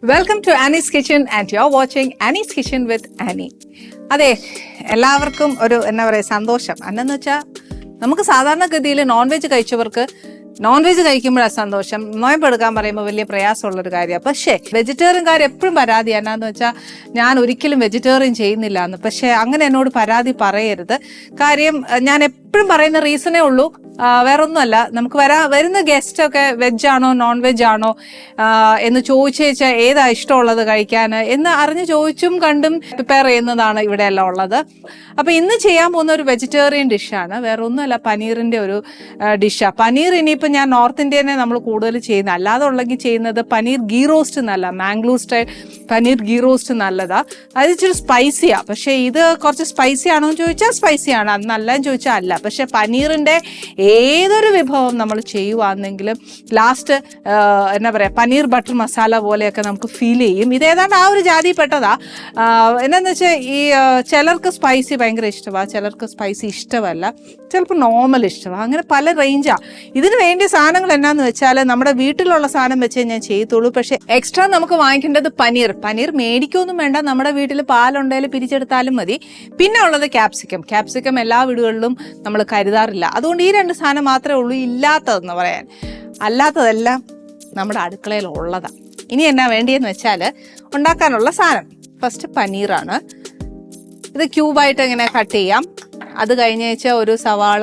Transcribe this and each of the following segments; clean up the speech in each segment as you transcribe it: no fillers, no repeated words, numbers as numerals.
Welcome to Annie's kitchen and you are watching Annie's kitchen with Annie. അതെ, എല്ലാവർക്കും ഒരു എന്താ പറയുക സന്തോഷം. അന്നെന്ന് വെച്ചാൽ നമുക്ക് സാധാരണഗതിയിൽ നോൺ വെജ് കഴിച്ചവർക്ക് നോൺ വെജ് കഴിക്കുമ്പോഴാണ് സന്തോഷം. നോയമ്പെടുക്കാൻ പറയുമ്പോൾ വലിയ പ്രയാസമുള്ളൊരു കാര്യമാണ്. പക്ഷേ വെജിറ്റേറിയൻകാർ എപ്പോഴും പരാതി എന്നാന്ന് വെച്ചാൽ ഞാൻ ഒരിക്കലും വെജിറ്റേറിയൻ ചെയ്യുന്നില്ല എന്ന്. പക്ഷേ അങ്ങനെ എന്നോട് പരാതി പറയരുത്. കാര്യം ഞാൻ എപ്പോഴും പറയുന്ന റീസണേ ഉള്ളൂ, വേറൊന്നുമല്ല. നമുക്ക് വരുന്ന ഗസ്റ്റൊക്കെ വെജാണോ നോൺ വെജ് ആണോ എന്ന് ചോദിച്ചാൽ ഏതാ ഇഷ്ടമുള്ളത് കഴിക്കാൻ എന്ന് അറിഞ്ഞ് ചോദിച്ചും കണ്ടും പ്രിപ്പയർ ചെയ്യുന്നതാണ് ഇവിടെ എല്ലാം ഉള്ളത്. അപ്പോൾ ഇന്ന് ചെയ്യാൻ പോകുന്ന ഒരു വെജിറ്റേറിയൻ ഡിഷാണ്, വേറെ ഒന്നുമല്ല, പനീറിൻ്റെ ഒരു ഡിഷാണ്. പനീർ ഇനിയിപ്പോൾ ഞാൻ നോർത്ത് ഇന്ത്യനെ നമ്മൾ കൂടുതൽ ചെയ്യുന്നത്, അല്ലാതെ ഉള്ളെങ്കിൽ ചെയ്യുന്നത് പനീർ ഗീ റോസ്റ്റ് നല്ല, മാംഗ്ലൂർ സ്റ്റൈൽ പനീർ ഗീ റോസ്റ്റ് നല്ലതാണ്. അത് ഇച്ചിരി സ്പൈസിയാണ്. പക്ഷേ ഇത് കുറച്ച് സ്പൈസി ആണോ എന്ന് ചോദിച്ചാൽ സ്പൈസിയാണ്, അത് നല്ലതെന്ന് ചോദിച്ചാൽ അല്ല. പക്ഷേ പനീറിൻ്റെ ഏതൊരു വിഭവം നമ്മൾ ചെയ്യുവാണെങ്കിലും ലാസ്റ്റ് എന്താ പറയുക പനീർ ബട്ടർ മസാല പോലെയൊക്കെ നമുക്ക് ഫീൽ ചെയ്യും. ഇതേതാണ്ട് ആ ഒരു ജാതിയിൽപ്പെട്ടതാ. എന്നാന്ന് വെച്ചാൽ ഈ ചിലർക്ക് സ്പൈസി ഭയങ്കര ഇഷ്ടമാണ്, ചിലർക്ക് സ്പൈസി ഇഷ്ടമല്ല, ചിലപ്പോൾ നോർമൽ ഇഷ്ടമാണ്. അങ്ങനെ പല റേഞ്ചാണ്. ഇതിന് വേണ്ടിയ സാധനങ്ങൾ എന്നാന്ന് വെച്ചാൽ നമ്മുടെ വീട്ടിലുള്ള സാധനം വെച്ചേ ഞാൻ ചെയ്യത്തുള്ളൂ. പക്ഷേ എക്സ്ട്രാ നമുക്ക് വാങ്ങിക്കേണ്ടത് പനീർ മേടിക്കൊന്നും വേണ്ട, നമ്മുടെ വീട്ടിൽ പാലുണ്ടെങ്കിൽ പിരിച്ചെടുത്താലും മതി. പിന്നെ ഉള്ളത് ക്യാപ്സിക്കം എല്ലാ വീടുകളിലും നമ്മൾ കരുതാറില്ല. അതുകൊണ്ട് ഈ രണ്ട് സാധനം മാത്രമേ ഉള്ളൂ ഇല്ലാത്തതെന്ന് പറയാൻ. അല്ലാത്തതെല്ലാം നമ്മുടെ അടുക്കളയിൽ ഉള്ളതാണ്. ഇനി എന്നാ വേണ്ടിയെന്ന് വെച്ചാൽ ഉണ്ടാക്കാനുള്ള സാധനം ഫസ്റ്റ് പനീറാണ്. ഇത് ക്യൂബായിട്ട് ഇങ്ങനെ കട്ട് ചെയ്യാം. അത് കഴിഞ്ഞ് വെച്ചാൽ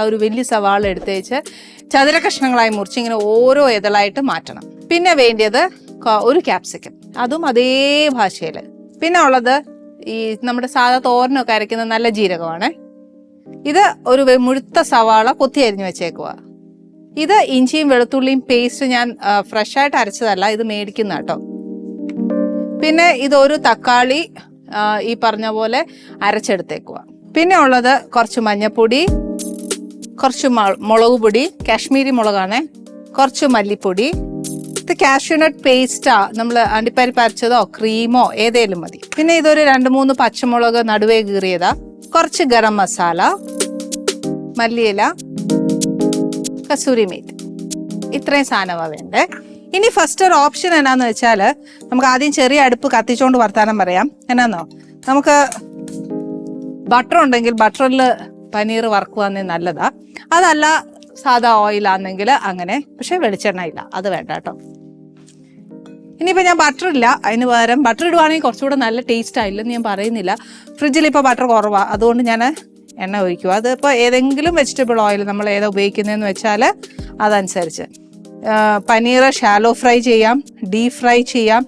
ഒരു വലിയ സവാള എടുത്തേച്ച് ചതുര കഷ്ണങ്ങളായി മുറിച്ച് ഇങ്ങനെ ഓരോ ഇതളായിട്ട് മാറ്റണം. പിന്നെ വേണ്ടിയത് ഒരു ക്യാപ്സിക്കം, അതും അതേ ഭാഷയിൽ. പിന്നെ ഉള്ളത് ഈ നമ്മുടെ സാധാ തോരനൊക്കെ അരയ്ക്കുന്ന നല്ല ജീരകമാണ്. ഇത് ഒരു മുഴുത്ത സവാള കൊത്തി അരിഞ്ഞ് വെച്ചേക്കുക. ഇത് ഇഞ്ചിയും വെളുത്തുള്ളിയും പേസ്റ്റ് ഞാൻ ഫ്രഷ് ആയിട്ട് അരച്ചതല്ല, ഇത് മേടിക്കുന്ന കേട്ടോ. പിന്നെ ഇതൊരു തക്കാളി ഈ പറഞ്ഞ പോലെ അരച്ചെടുത്തേക്കുക. പിന്നെ ഉള്ളത് കുറച്ച് മഞ്ഞപ്പൊടി, കുറച്ച് മുളക് പൊടി, കാശ്മീരി മുളകാണ്, കുറച്ച് മല്ലിപ്പൊടി. ഇത് കാഷ്യൂനട്ട് പേസ്റ്റാ, നമ്മൾ അണ്ടിപ്പരിപ്പ് അരച്ചതോ ക്രീമോ ഏതേലും മതി. പിന്നെ ഇതൊരു 2-3 പച്ചമുളക് നടുവേ കീറിയതാ, കുറച്ച് ഗരം മസാല, മല്ലിയില, കസൂരി മേത്തി. ഇത്രയും സാധനമാണ് വേണ്ടേ. ഇനി ഫസ്റ്റ് ഒരു ഓപ്ഷൻ എന്നാന്ന് വെച്ചാൽ നമുക്ക് ആദ്യം ചെറിയ അടുപ്പ് കത്തിച്ചോണ്ട് വർത്താനം പറയാം. എന്നാന്നോ, നമുക്ക് ബട്ടർ ഉണ്ടെങ്കിൽ ബട്ടറിൽ പനീർ വറക്കുവാന്നേ നല്ലതാ. അതല്ല സാധാ ഓയിലാണെങ്കിൽ അങ്ങനെ. പക്ഷെ വെളിച്ചെണ്ണ ഇല്ല, അത് വേണ്ട കേട്ടോ. ഇനിയിപ്പോൾ ഞാൻ ബട്ടർ ഇല്ല, അതിന് പകരം ബട്ടർ ഇടുവാണെങ്കിൽ കുറച്ചുകൂടെ നല്ല ടേസ്റ്റ് ആയില്ലെന്ന് ഞാൻ പറയുന്നില്ല. ഫ്രിഡ്ജിൽ ഇപ്പോൾ ബട്ടർ കുറവാണ്, അതുകൊണ്ട് ഞാൻ എണ്ണ ഒഴിക്കുക. അതിപ്പോൾ ഏതെങ്കിലും വെജിറ്റബിൾ ഓയിൽ നമ്മൾ ഏതാ ഉപയോഗിക്കുന്നതെന്ന് വെച്ചാൽ അതനുസരിച്ച്. പനീർ ഷാലോ ഫ്രൈ ചെയ്യാം, ഡീപ് ഫ്രൈ ചെയ്യാം.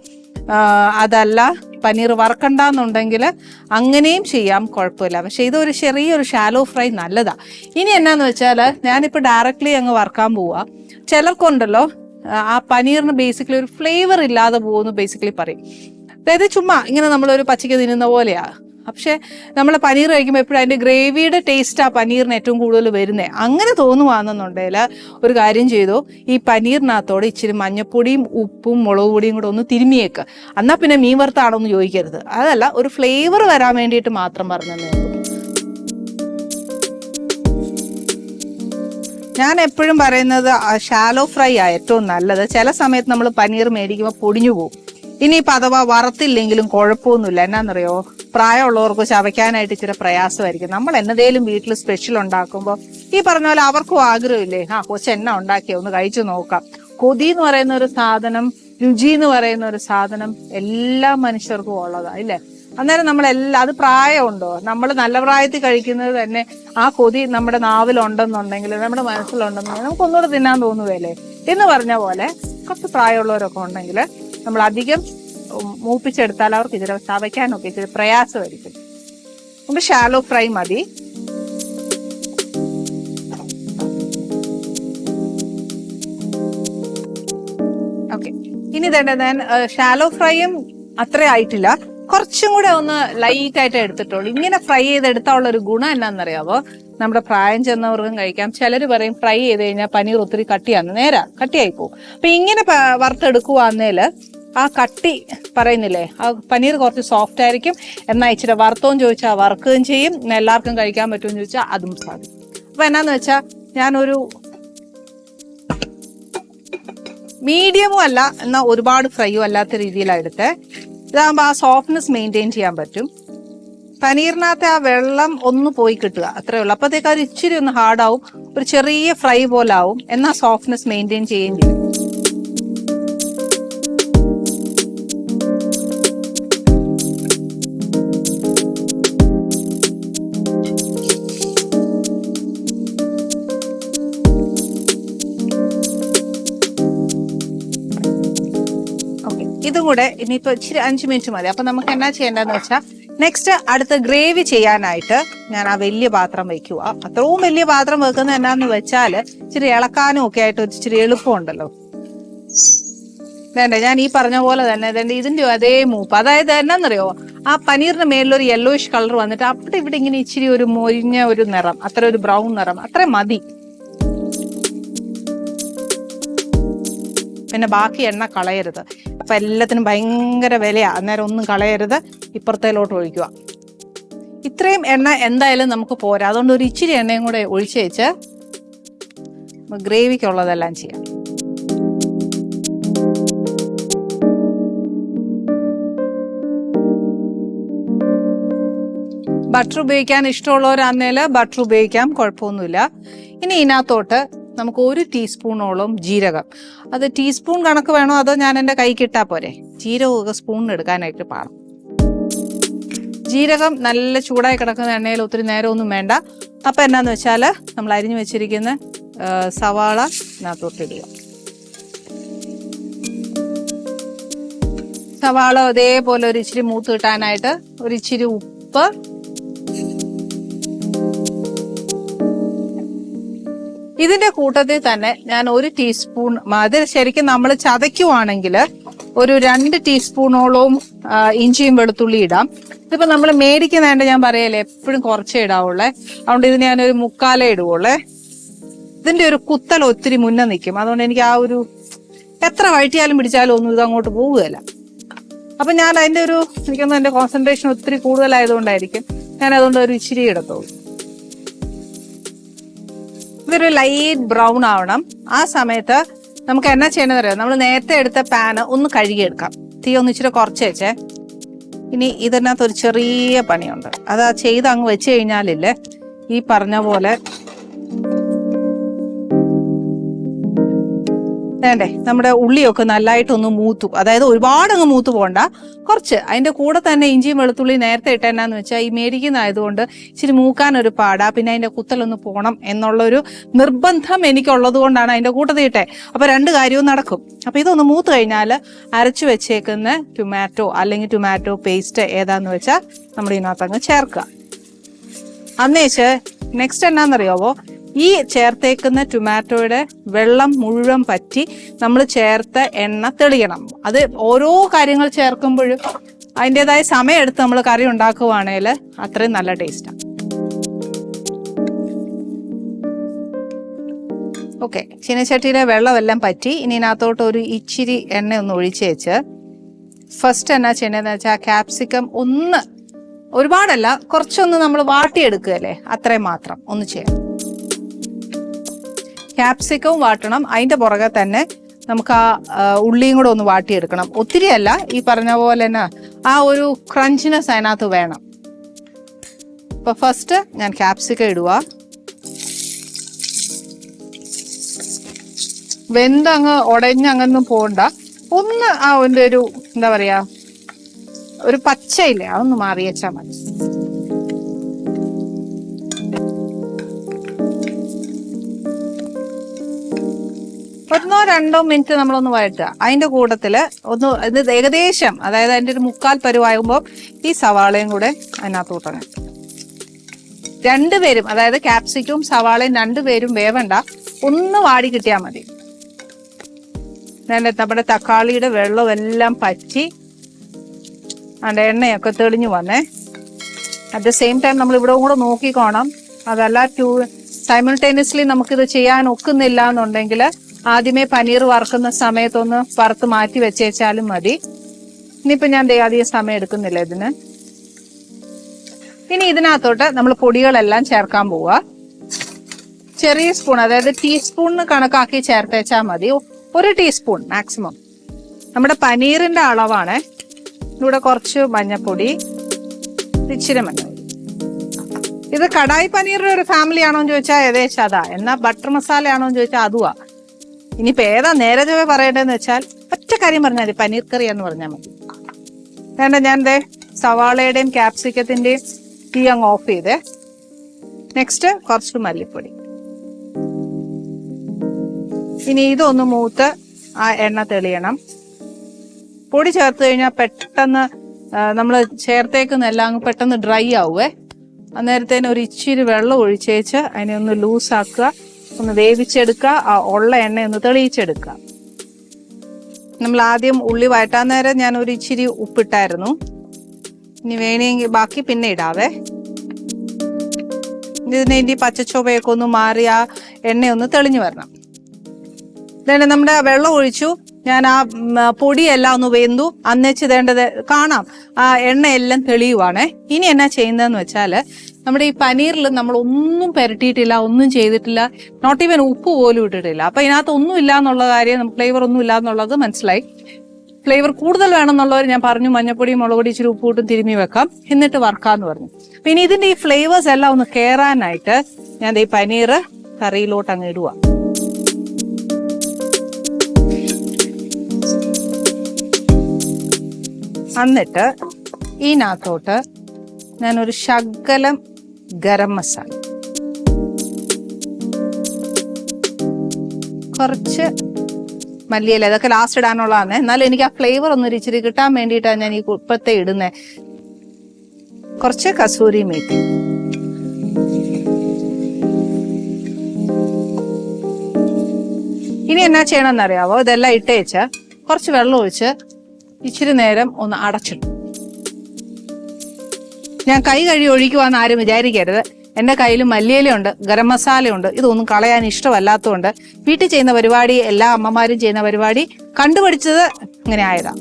അതല്ല പനീർ വറക്കണ്ടെന്നുണ്ടെങ്കിൽ അങ്ങനെയും ചെയ്യാം, കുഴപ്പമില്ല. പക്ഷേ ഇതൊരു ചെറിയൊരു ഷാലോ ഫ്രൈ നല്ലതാണ്. ഇനി എന്നാന്ന് വെച്ചാൽ ഞാനിപ്പോൾ ഡയറക്റ്റ്ലി അങ്ങ് വറക്കാൻ പോവുക. ചിലർക്കുണ്ടല്ലോ ആ പനീറിന് ബേസിക്കലി ഒരു ഫ്ലേവർ ഇല്ലാതെ പോകുന്നു ബേസിക്കലി പറയും. അതായത് ചുമ്മാ ഇങ്ങനെ നമ്മളൊരു പച്ചയ്ക്ക് തിന്നുന്ന പോലെയാണ്. പക്ഷെ നമ്മൾ പനീർ കഴിക്കുമ്പോൾ എപ്പോഴും അതിൻ്റെ ഗ്രേവിയുടെ ടേസ്റ്റാണ് പനീറിന് ഏറ്റവും കൂടുതൽ വരുന്നത്. അങ്ങനെ തോന്നുവാണെന്നുണ്ടെങ്കിൽ ഒരു കാര്യം ചെയ്തു, ഈ പനീറിനകത്തോടെ ഇച്ചിരി മഞ്ഞപ്പൊടിയും ഉപ്പും മുളക് പൊടിയും കൂടെ ഒന്ന് തിരുമ്മിയേക്കുക. എന്നാൽ പിന്നെ മീൻ വറുത്താണോ എന്ന് ചോദിക്കരുത്, അതല്ല, ഒരു ഫ്ലേവർ വരാൻ വേണ്ടിയിട്ട് മാത്രം പറഞ്ഞതേ ഉള്ളൂ. ഞാൻ എപ്പോഴും പറയുന്നത് ഷാലോ ഫ്രൈ ആണ് ഏറ്റവും നല്ലത്. ചില സമയത്ത് നമ്മൾ പനീർ മേടിക്കുമ്പോൾ പൊടിഞ്ഞു പോകും. ഇനിയിപ്പോൾ അഥവാ വറുത്തില്ലെങ്കിലും കുഴപ്പമൊന്നുമില്ല. എന്നാന്നറിയോ, പ്രായമുള്ളവർക്ക് ചവയ്ക്കാനായിട്ട് ഇച്ചിരി പ്രയാസമായിരിക്കും. നമ്മൾ എന്നതേലും വീട്ടിൽ സ്പെഷ്യൽ ഉണ്ടാക്കുമ്പോൾ ഈ പറഞ്ഞ പോലെ അവർക്കും ആഗ്രഹമില്ലേ, കൊച്ചെണ്ണ ഉണ്ടാക്കിയ ഒന്ന് കഴിച്ചു നോക്കാം. കൊതി എന്ന് പറയുന്ന ഒരു സാധനം, രുചി എന്ന് പറയുന്ന ഒരു സാധനം എല്ലാ മനുഷ്യർക്കും ഉള്ളതാണ്, ഇല്ലേ? അന്നേരം അത് പ്രായമുണ്ടോ? നമ്മൾ നല്ല പ്രായത്തിൽ കഴിക്കുന്നത് തന്നെ ആ കൊതി നമ്മുടെ നാവിലുണ്ടെന്നുണ്ടെങ്കിൽ, നമ്മുടെ മനസ്സിലുണ്ടെന്നുണ്ടെങ്കിൽ നമുക്കൊന്നുകൂടെ തിന്നാൻ തോന്നുകയല്ലേ എന്ന് പറഞ്ഞ പോലെ കുറച്ച് പ്രായമുള്ളവരൊക്കെ ഉണ്ടെങ്കിൽ നമ്മൾ അധികം മൂപ്പിച്ചെടുത്താൽ അവർക്ക് ഇതിൽ ചവയ്ക്കാനൊക്കെ ഇച്ചിരി പ്രയാസമായിരിക്കും. നമുക്ക് ഷാലോ ഫ്രൈ മതി. ഓക്കെ, ഇനി തന്നെ ഞാൻ ഷാലോ ഫ്രൈയും അത്ര ആയിട്ടില്ല, കുറച്ചും കൂടെ ഒന്ന് ലൈറ്റ് ആയിട്ട് എടുത്തിട്ടുള്ളൂ. ഇങ്ങനെ ഫ്രൈ ചെയ്തെടുത്താലുള്ള ഒരു ഗുണം എന്നാന്നറിയാവോ, നമ്മുടെ പ്രായം ചെന്നവർക്കും കഴിക്കാം. ചിലർ പറയും ഫ്രൈ ചെയ്ത് കഴിഞ്ഞാൽ പനീർ ഒത്തിരി കട്ടിയായി പോകും. അപ്പൊ ഇങ്ങനെ വറുത്തെടുക്കുവാന്നേൽ ആ കട്ടി പറയുന്നില്ലേ, ആ പനീർ കുറച്ച് സോഫ്റ്റ് ആയിരിക്കും. എന്നാൽ ഇച്ചിരി വറുത്തോന്ന് ചോദിച്ചാൽ വറുക്കുകയും ചെയ്യും. എല്ലാവർക്കും കഴിക്കാൻ പറ്റുമെന്ന് ചോദിച്ചാൽ അതും സാധിക്കും. അപ്പൊ എന്നാന്ന് വെച്ചാൽ ഞാനൊരു മീഡിയമും അല്ല എന്നാൽ ഒരുപാട് ഫ്രൈയും അല്ലാത്ത രീതിയിലാണ് എടുത്തത്. ഇതാകുമ്പോൾ ആ സോഫ്റ്റ്നെസ് മെയിൻറ്റെയിൻ ചെയ്യാൻ പറ്റും. പനീറിനകത്ത് ആ വെള്ളം ഒന്ന് പോയി കിട്ടുക, അത്രേ ഉള്ളൂ. അപ്പോഴത്തേക്ക് അത് ഇച്ചിരി ഒന്ന് ഹാർഡാവും, ഒരു ചെറിയ ഫ്രൈ പോലെ ആവും, എന്നാൽ സോഫ്റ്റ്നെസ് മെയിൻറ്റെയിൻ ചെയ്യുകയും ചെയ്യും. ഇതും കൂടെ ഇനിയിപ്പോൾ ഇച്ചിരി 5 മിനിറ്റ് മതി. അപ്പം നമുക്ക് എന്നാ ചെയ്യേണ്ടതെന്ന് വെച്ചാൽ നെക്സ്റ്റ് അടുത്ത ഗ്രേവി ചെയ്യാനായിട്ട് ഞാൻ ആ വലിയ പാത്രം വയ്ക്കുക. അത്രയും വലിയ പാത്രം വെക്കുന്നത് എന്നാന്ന് വെച്ചാൽ ഇച്ചിരി ഇളക്കാനും ഒക്കെ ആയിട്ട് ഇച്ചിരി എളുപ്പമുണ്ടല്ലോ. വേണ്ട, ഞാൻ ഈ പറഞ്ഞ പോലെ തന്നെ ഇതിന്റെ അതേ മൂപ്പ്, അതായത് എന്നാന്നറിയോ, ആ പനീറിന്റെ മേലിലൊരു യെല്ലോയിഷ് കളർ വന്നിട്ട് അവിടെ ഇവിടെ ഇങ്ങനെ ഇച്ചിരി ഒരു മൊരിഞ്ഞ ഒരു നിറം, അത്ര ഒരു ബ്രൗൺ നിറം, അത്ര മതി. പിന്നെ ബാക്കി എണ്ണ കളയരുത്. അപ്പൊ എല്ലാത്തിനും ഭയങ്കര വിലയാ, അന്നേരം ഒന്നും കളയരുത്. ഇപ്പുറത്തേലോട്ട് ഒഴിക്കുക. ഇത്രയും എണ്ണ എന്തായാലും നമുക്ക് പോരാ, അതുകൊണ്ട് ഒരു ഇച്ചിരി എണ്ണയും കൂടെ ഒഴിച്ച് വെച്ച് ഗ്രേവിക്കുള്ളതെല്ലാം ചെയ്യാം. ബട്ടർ ഉപയോഗിക്കാൻ ഇഷ്ടമുള്ളവരാന്നേൽ ബട്ടർ ഉപയോഗിക്കാം, കുഴപ്പമൊന്നുമില്ല. ഇനി ഇതിനകത്തോട്ട് നമുക്ക് 1 ടീസ്പൂണോളം ജീരകം, അത് ടീസ്പൂൺ കണക്ക് വേണോ അതോ ഞാൻ എൻ്റെ കൈക്ക് ഇട്ടാൽ പോരെ? ജീരകമൊക്കെ സ്പൂണിന് എടുക്കാനായിട്ട് പാടും. ജീരകം നല്ല ചൂടായി കിടക്കുന്ന എണ്ണയിൽ ഒത്തിരി നേരമൊന്നും വേണ്ട. അപ്പം എന്നാന്ന് വെച്ചാൽ നമ്മൾ അരിഞ്ഞു വെച്ചിരിക്കുന്ന സവാള ഇതിനകത്തോട്ട് ഇടുക. സവാള അതേപോലെ ഒരു ഇച്ചിരി മൂത്ത് കിട്ടാനായിട്ട് ഒരു ഇച്ചിരി ഉപ്പ്, ഇതിന്റെ കൂട്ടത്തിൽ തന്നെ ഞാൻ 1 ടീസ്പൂൺ, അത് ശരിക്കും നമ്മൾ ചതയ്ക്കുവാണെങ്കിൽ ഒരു 2 ടീസ്പൂണോളവും ഇഞ്ചിയും വെളുത്തുള്ളി ഇടാം. ഇതിപ്പോ നമ്മൾ മേടിക്കുന്നതിന്റെ ഞാൻ പറയല്ലേ എപ്പോഴും കുറച്ചേ ഇടാവുള്ളേ, അതുകൊണ്ട് ഇത് ഞാനൊരു 3/4 ഇടുവുള്ളേ. ഇതിന്റെ ഒരു കുത്തൽ ഒത്തിരി മുന്നേ നിൽക്കും, അതുകൊണ്ട് എനിക്ക് ആ ഒരു എത്ര വഴറ്റിയാലും പിടിച്ചാലും ഒന്നും ഇത് അങ്ങോട്ട് പോവുകയില്ല. അപ്പൊ ഞാൻ അതിന്റെ ഒരു എനിക്കൊന്നും എന്റെ കോൺസെൻട്രേഷൻ ഒത്തിരി കൂടുതലായതുകൊണ്ടായിരിക്കും ഞാൻ അതുകൊണ്ട് ഒരു ഇച്ചിരി ഇടത്തുള്ളൂ. ഇതൊരു ലൈറ്റ് ബ്രൗൺ ആവണം. ആ സമയത്ത് നമുക്ക് എന്നാ ചെയ്യണമെന്ന് അറിയാം, നമ്മൾ നേരത്തെ എടുത്ത പാന് ഒന്ന് കഴുകിയെടുക്കാം. തീ ഒന്ന് ഇച്ചിരി കുറച്ച് വെച്ചേ. ഇനി ഇതിനകത്ത് ഒരു ചെറിയ പണിയുണ്ട്, അത് ചെയ്ത് അങ്ങ് വെച്ച് കഴിഞ്ഞാലില്ലേ ഈ പറഞ്ഞ പോലെ വേണ്ടേ നമ്മുടെ ഉള്ളിയൊക്കെ നല്ലതായിട്ടൊന്ന് മൂത്തു, അതായത് ഒരുപാട് അങ്ങ് മൂത്ത് പോകണ്ട, കുറച്ച്. അതിന്റെ കൂടെ തന്നെ ഇഞ്ചിയും വെളുത്തുള്ളി നേരത്തെ ഇട്ടെന്നാന്ന് വെച്ചാൽ ഈ മേടിക്കുന്നതായതുകൊണ്ട് ഇച്ചിരി മൂക്കാനൊരു പാടാ, പിന്നെ അതിന്റെ കുത്തലൊന്ന് പോകണം എന്നുള്ളൊരു നിർബന്ധം എനിക്കുള്ളത് കൊണ്ടാണ് അതിന്റെ കൂട്ടത്തിൽ ഇട്ടേ. അപ്പൊ 2 കാര്യവും നടക്കും. അപ്പൊ ഇതൊന്ന് മൂത്ത് കഴിഞ്ഞാൽ അരച്ചു വെച്ചേക്കുന്ന ടൊമാറ്റോ അല്ലെങ്കിൽ ടൊമാറ്റോ പേസ്റ്റ് ഏതാന്ന് വെച്ചാൽ നമ്മൾ ഇതിനകത്തങ്ങ് ചേർക്കുക. അന്നേച്ച് നെക്സ്റ്റ് എന്നാന്നറിയാവോ, ഈ ചേർത്തേക്കുന്ന ടൊമാറ്റോയുടെ വെള്ളം മുഴുവൻ പറ്റി നമ്മൾ ചേർത്ത എണ്ണ തെളിയണം. അത് ഓരോ കാര്യങ്ങൾ ചേർക്കുമ്പോഴും അതിൻ്റെതായ സമയം എടുത്ത് നമ്മൾ കറി ഉണ്ടാക്കുവാണെങ്കിൽ അത്രയും നല്ല ടേസ്റ്റാണ്. ഓക്കെ, ചീനച്ചട്ടിയിലെ വെള്ളമെല്ലാം പറ്റി. ഇനി ഇതിനകത്തോട്ട് ഒരു ഇച്ചിരി എണ്ണ ഒന്ന് ഒഴിച്ച് വെച്ച് ഫസ്റ്റ് എന്നാ ചെയ്യണമെന്ന് വെച്ചാൽ ക്യാപ്സിക്കം ഒന്ന്, ഒരുപാടല്ല കുറച്ചൊന്ന് നമ്മൾ വാട്ടിയെടുക്കുകയല്ലേ, അത്രയും മാത്രം ഒന്ന് ചെയ്യാം. ക്യാപ്സിക്കവും വാട്ടണം, അതിന്റെ പുറകെ തന്നെ നമുക്ക് ആ ഉള്ളിയും കൂടെ ഒന്ന് വാട്ടിയെടുക്കണം. ഒത്തിരി അല്ല, ഈ പറഞ്ഞ പോലെ തന്നെ ആ ഒരു ക്രഞ്ചിനെസ് അതിനകത്ത് വേണം. അപ്പൊ ഫസ്റ്റ് ഞാൻ ക്യാപ്സിക്കം ഇടുക. വെന്തങ്ങ് ഉടഞ്ഞങ്ങൊന്നും പോണ്ട, ഒന്ന് ആ ഒരു എന്താ പറയാ ഒരു പച്ചയില്ലേ അതൊന്ന് മാറി വെച്ചാൽ മതി. ഒന്നോ 2 മിനിറ്റ് നമ്മളൊന്ന് വഴറ്റുക. അതിന്റെ കൂട്ടത്തില് ഒന്ന് ഇത് ഏകദേശം, അതായത് അതിന്റെ ഒരു 3/4 പരുവാകുമ്പോൾ ഈ സവാളയും കൂടെ അതിനകത്തോട്ടാണ്. 2 പേരും, അതായത് ക്യാപ്സിക്കവും സവാളയും 2 പേരും വേവണ്ട, ഒന്ന് വാടി കിട്ടിയാൽ മതി. നമ്മുടെ തക്കാളിയുടെ വെള്ളമെല്ലാം പറ്റി അതിന്റെ എണ്ണയൊക്കെ തെളിഞ്ഞു വന്നേ. അറ്റ് ദ സെയിം ടൈം നമ്മൾ ഇവിടെ കൂടെ നോക്കിക്കോണം, അതല്ല സൈമിൾട്ടേനിയസ്ലി നമുക്കിത് ചെയ്യാൻ ഒക്കുന്നില്ല എന്നുണ്ടെങ്കിൽ ആദ്യമേ പനീർ വറുക്കുന്ന സമയത്തൊന്ന് വറുത്ത് മാറ്റി വെച്ചേച്ചാലും മതി. ഇനിയിപ്പോൾ ഞാൻ അധികം സമയം എടുക്കുന്നില്ല ഇതിന്. ഇനി ഇതിനകത്തോട്ട് നമ്മൾ പൊടികളെല്ലാം ചേർക്കാൻ പോവുക. ചെറിയ സ്പൂൺ, അതായത് ടീസ്പൂണിന് കണക്കാക്കി ചേർത്തേച്ചാൽ മതി. 1 ടീസ്പൂൺ മാക്സിമം. നമ്മുടെ പനീറിന്റെ അളവാണ്. ഇവിടെ കുറച്ച് മഞ്ഞപ്പൊടി, ഇച്ചിരി മഞ്ഞൾ. ഇത് കടായി പനീറിന്റെ ഒരു ഫാമിലി ആണോ എന്ന് ചോദിച്ചാൽ ഏകദേശം അതാ. എന്നാ ബട്ടർ മസാല ആണോ എന്ന് ചോദിച്ചാൽ അതുവാ. ഇനിയിപ്പോ ഏതാ നേരെ ചൊവ്വേ പറയേണ്ടതെന്ന് വെച്ചാൽ ഒറ്റ കാര്യം പറഞ്ഞാൽ മതി, പനീർ കറി എന്ന് പറഞ്ഞാൽ മതി. വേണ്ട, ഞാൻ സവാളയുടെയും ക്യാപ്സിക്കത്തിന്റെയും തീ അങ്ങ് ഓഫ് ചെയ്തേ. നെക്സ്റ്റ് കുറച്ച് മല്ലിപ്പൊടി. ഇനി ഇതൊന്ന് മൂത്ത് ആ എണ്ണ തെളിയണം. പൊടി ചേർത്ത് കഴിഞ്ഞാൽ പെട്ടെന്ന് നമ്മൾ ചേർത്തേക്കുന്ന എല്ലാം പെട്ടെന്ന് ഡ്രൈ ആവുവേ. അന്നേരത്തേന് ഒരു ഇച്ചിരി വെള്ളം ഒഴിച്ചേച്ച് അതിനെ ഒന്ന് ലൂസാക്കുക, ഒന്ന് വേവിച്ചെടുക്കുക, ആ ഉള്ള എണ്ണ ഒന്ന് തെളിയിച്ചെടുക്കുക. നമ്മൾ ആദ്യം ഉള്ളി വഴറ്റാൻ നേരം ഞാൻ ഒരു ഇച്ചിരി ഉപ്പിട്ടായിരുന്നു. ഇനി വേണമെങ്കിൽ ബാക്കി പിന്നെ ഇടാവേ. ഇതിനെ ഇനി പച്ചച്ചൊവയൊക്കെ ഒന്ന് മാറി ആ എണ്ണയൊന്ന് തെളിഞ്ഞു വരണം. ഇതേണ്ട നമ്മുടെ വെള്ളം ഒഴിച്ചു, ഞാൻ ആ പൊടിയെല്ലാം ഒന്ന് വെന്തു. അന്നേച്ച് വേണ്ടത് കാണാം, ആ എണ്ണയെല്ലാം തെളിയുവാണേ. ഇനി എന്നാ ചെയ്യുന്നതെന്ന് വെച്ചാൽ നമ്മുടെ ഈ പനീറിൽ നമ്മൾ ഒന്നും പുരട്ടിയിട്ടില്ല, ഒന്നും ചെയ്തിട്ടില്ല, നോട്ട് ഈവൻ ഉപ്പ് പോലും ഇട്ടിട്ടില്ല. അപ്പൊ ഇതിനകത്ത് ഒന്നും ഇല്ല എന്നുള്ള കാര്യം, ഫ്ലേവർ ഒന്നും ഇല്ല എന്നുള്ളത് മനസ്സിലായി. ഫ്ലേവർ കൂടുതൽ വേണമെന്നുള്ളവർ ഞാൻ പറഞ്ഞു മഞ്ഞപ്പൊടി, മുളക് പൊടി, ഇച്ചിരി ഉപ്പ് ഇട്ടും തിരുമ്മി വെക്കാം, എന്നിട്ട് വറുക്കാന്ന് പറഞ്ഞു. പിന്നെ ഇതിന്റെ ഈ ഫ്ലേവേഴ്സ് എല്ലാം ഒന്ന് കേറാനായിട്ട് ഞാൻ ഈ പനീർ കറിയിലോട്ട് അങ്ങ് ഇടുക. എന്നിട്ട് ഇതിനകത്തോട്ട് ഞാനൊരു ശകലം ഗരം മസാല, കുറച്ച് മല്ലിയില, ഇതൊക്കെ ലാസ്റ്റ് ഇടാനുള്ളതാണ്. എന്നാലും എനിക്ക് ആ ഫ്ലേവർ ഒന്നും ഇച്ചിരി കിട്ടാൻ വേണ്ടിയിട്ടാണ് ഞാൻ ഈ ഇപ്പത്തെ ഇടുന്നത്. കുറച്ച് കസൂരി മേത്തി. ഇനി എന്നാ ചെയ്യണമെന്നറിയാവോ? ഇതെല്ലാം ഇട്ടേച്ച് കുറച്ച് വെള്ളം ഒഴിച്ച് ഇച്ചിരി നേരം ഒന്ന് അടച്ചിടും. ഞാൻ കൈ കഴുകി ഒഴിക്കുവാന്ന് ആരും വിചാരിക്കരുത്. എൻ്റെ കയ്യിൽ മല്ലിയിലയുണ്ട്, ഗരം മസാലയുണ്ട്. ഇതൊന്നും കളയാൻ ഇഷ്ടമല്ലാത്തതുകൊണ്ട് വീട്ടിൽ ചെയ്യുന്ന പരിപാടി, എല്ലാ അമ്മമാരും ചെയ്യുന്ന പരിപാടി കണ്ടുപിടിച്ചത് ഇങ്ങനെ ആയതാ.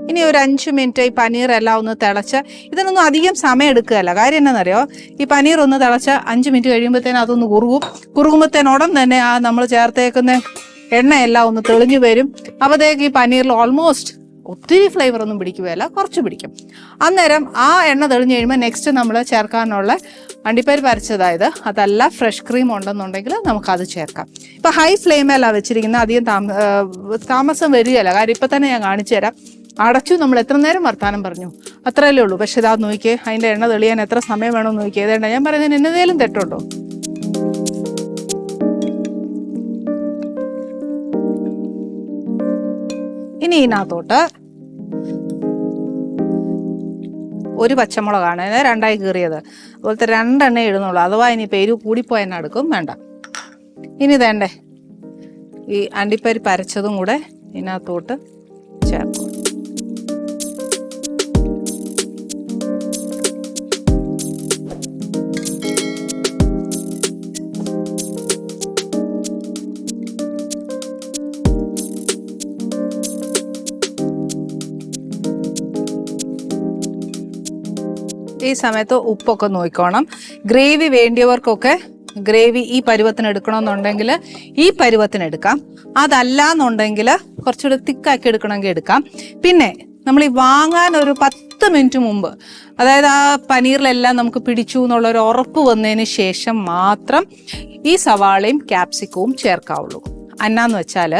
ഇനി ഒരു 5 മിനിറ്റ് ഈ പനീർ എല്ലാം ഒന്ന് തിളച്ച്, ഇതിനൊന്നും അധികം സമയം എടുക്കുകയല്ല. കാര്യം എന്നാണെന്നറിയോ? ഈ പനീർ ഒന്ന് തിളച്ച് 5 മിനിറ്റ് കഴിയുമ്പോഴത്തേനും അതൊന്ന് കുറുകുമ്പോഴത്തേനോടം തന്നെ ആ നമ്മൾ ചേർത്തേക്കുന്ന എണ്ണയെല്ലാം ഒന്ന് തെളിഞ്ഞു വരും. അപ്പോഴത്തേക്ക് ഈ പനീറിൽ ഓൾമോസ്റ്റ് ഒത്തിരി ഫ്ലേവർ ഒന്നും പിടിക്കുകയല്ല, കുറച്ച് പിടിക്കും. അന്നേരം ആ എണ്ണ തെളിഞ്ഞു കഴിയുമ്പോൾ നെക്സ്റ്റ് നമ്മൾ ചേർക്കാനുള്ള അണ്ടിപ്പരിപ്പ് അരച്ചതായത്, അതല്ല ഫ്രഷ് ക്രീം ഉണ്ടെന്നുണ്ടെങ്കിൽ നമുക്കത് ചേർക്കാം. ഇപ്പം ഹൈ ഫ്ലെയിമല്ല വെച്ചിരിക്കുന്നത്, അധികം താമസം വരികയല്ല. കാര്യം ഇപ്പം തന്നെ ഞാൻ കാണിച്ചു തരാം. അടച്ചു, നമ്മൾ എത്ര നേരം വർത്താനം പറഞ്ഞു അത്രയല്ലേ ഉള്ളൂ. പക്ഷെ ഇതാ നോക്കിയേ, അതിൻ്റെ എണ്ണ തെളിയാൻ എത്ര സമയം വേണമെന്ന് നോക്കിയേ. ഏതേണ്ട ഞാൻ പറയുന്നതിന് എന്നതേലും തെറ്റുണ്ടോ? ഇനി ഇതിനകത്തോട്ട് ഒരു പച്ചമുളകാണ് 2ആയി കീറിയത്, അതുപോലത്തെ 2 എണ്ണ ഇടുന്നുള്ളൂ. അഥവാ ഇനി പേര് കൂടിപ്പോയി എണ്ണ എടുക്കും, വേണ്ട. ഇനി വേണ്ടേ ഈ അണ്ടിപ്പരിപ്പ് അരച്ചതും കൂടെ ഇതിനകത്തോട്ട് ചേർക്കും. ഈ സമയത്ത് ഉപ്പൊക്കെ നോക്കിക്കോണം. ഗ്രേവി വേണ്ടിയവർക്കൊക്കെ ഗ്രേവി ഈ പരുവത്തിന് എടുക്കണമെന്നുണ്ടെങ്കിൽ ഈ പരുവത്തിന് എടുക്കാം. അതല്ല എന്നുണ്ടെങ്കിൽ കുറച്ചുകൂടി തിക്കാക്കി എടുക്കണമെങ്കിൽ എടുക്കാം. പിന്നെ നമ്മൾ ഈ വാങ്ങാൻ ഒരു 10 മിനിറ്റ് മുമ്പ്, അതായത് ആ പനീറിലെല്ലാം നമുക്ക് പിടിച്ചു എന്നുള്ളൊരു ഉറപ്പ് വന്നതിന് ശേഷം മാത്രം ഈ സവാളയും ക്യാപ്സിക്കവും ചേർക്കാവുള്ളൂ. എന്നാന്ന് വെച്ചാൽ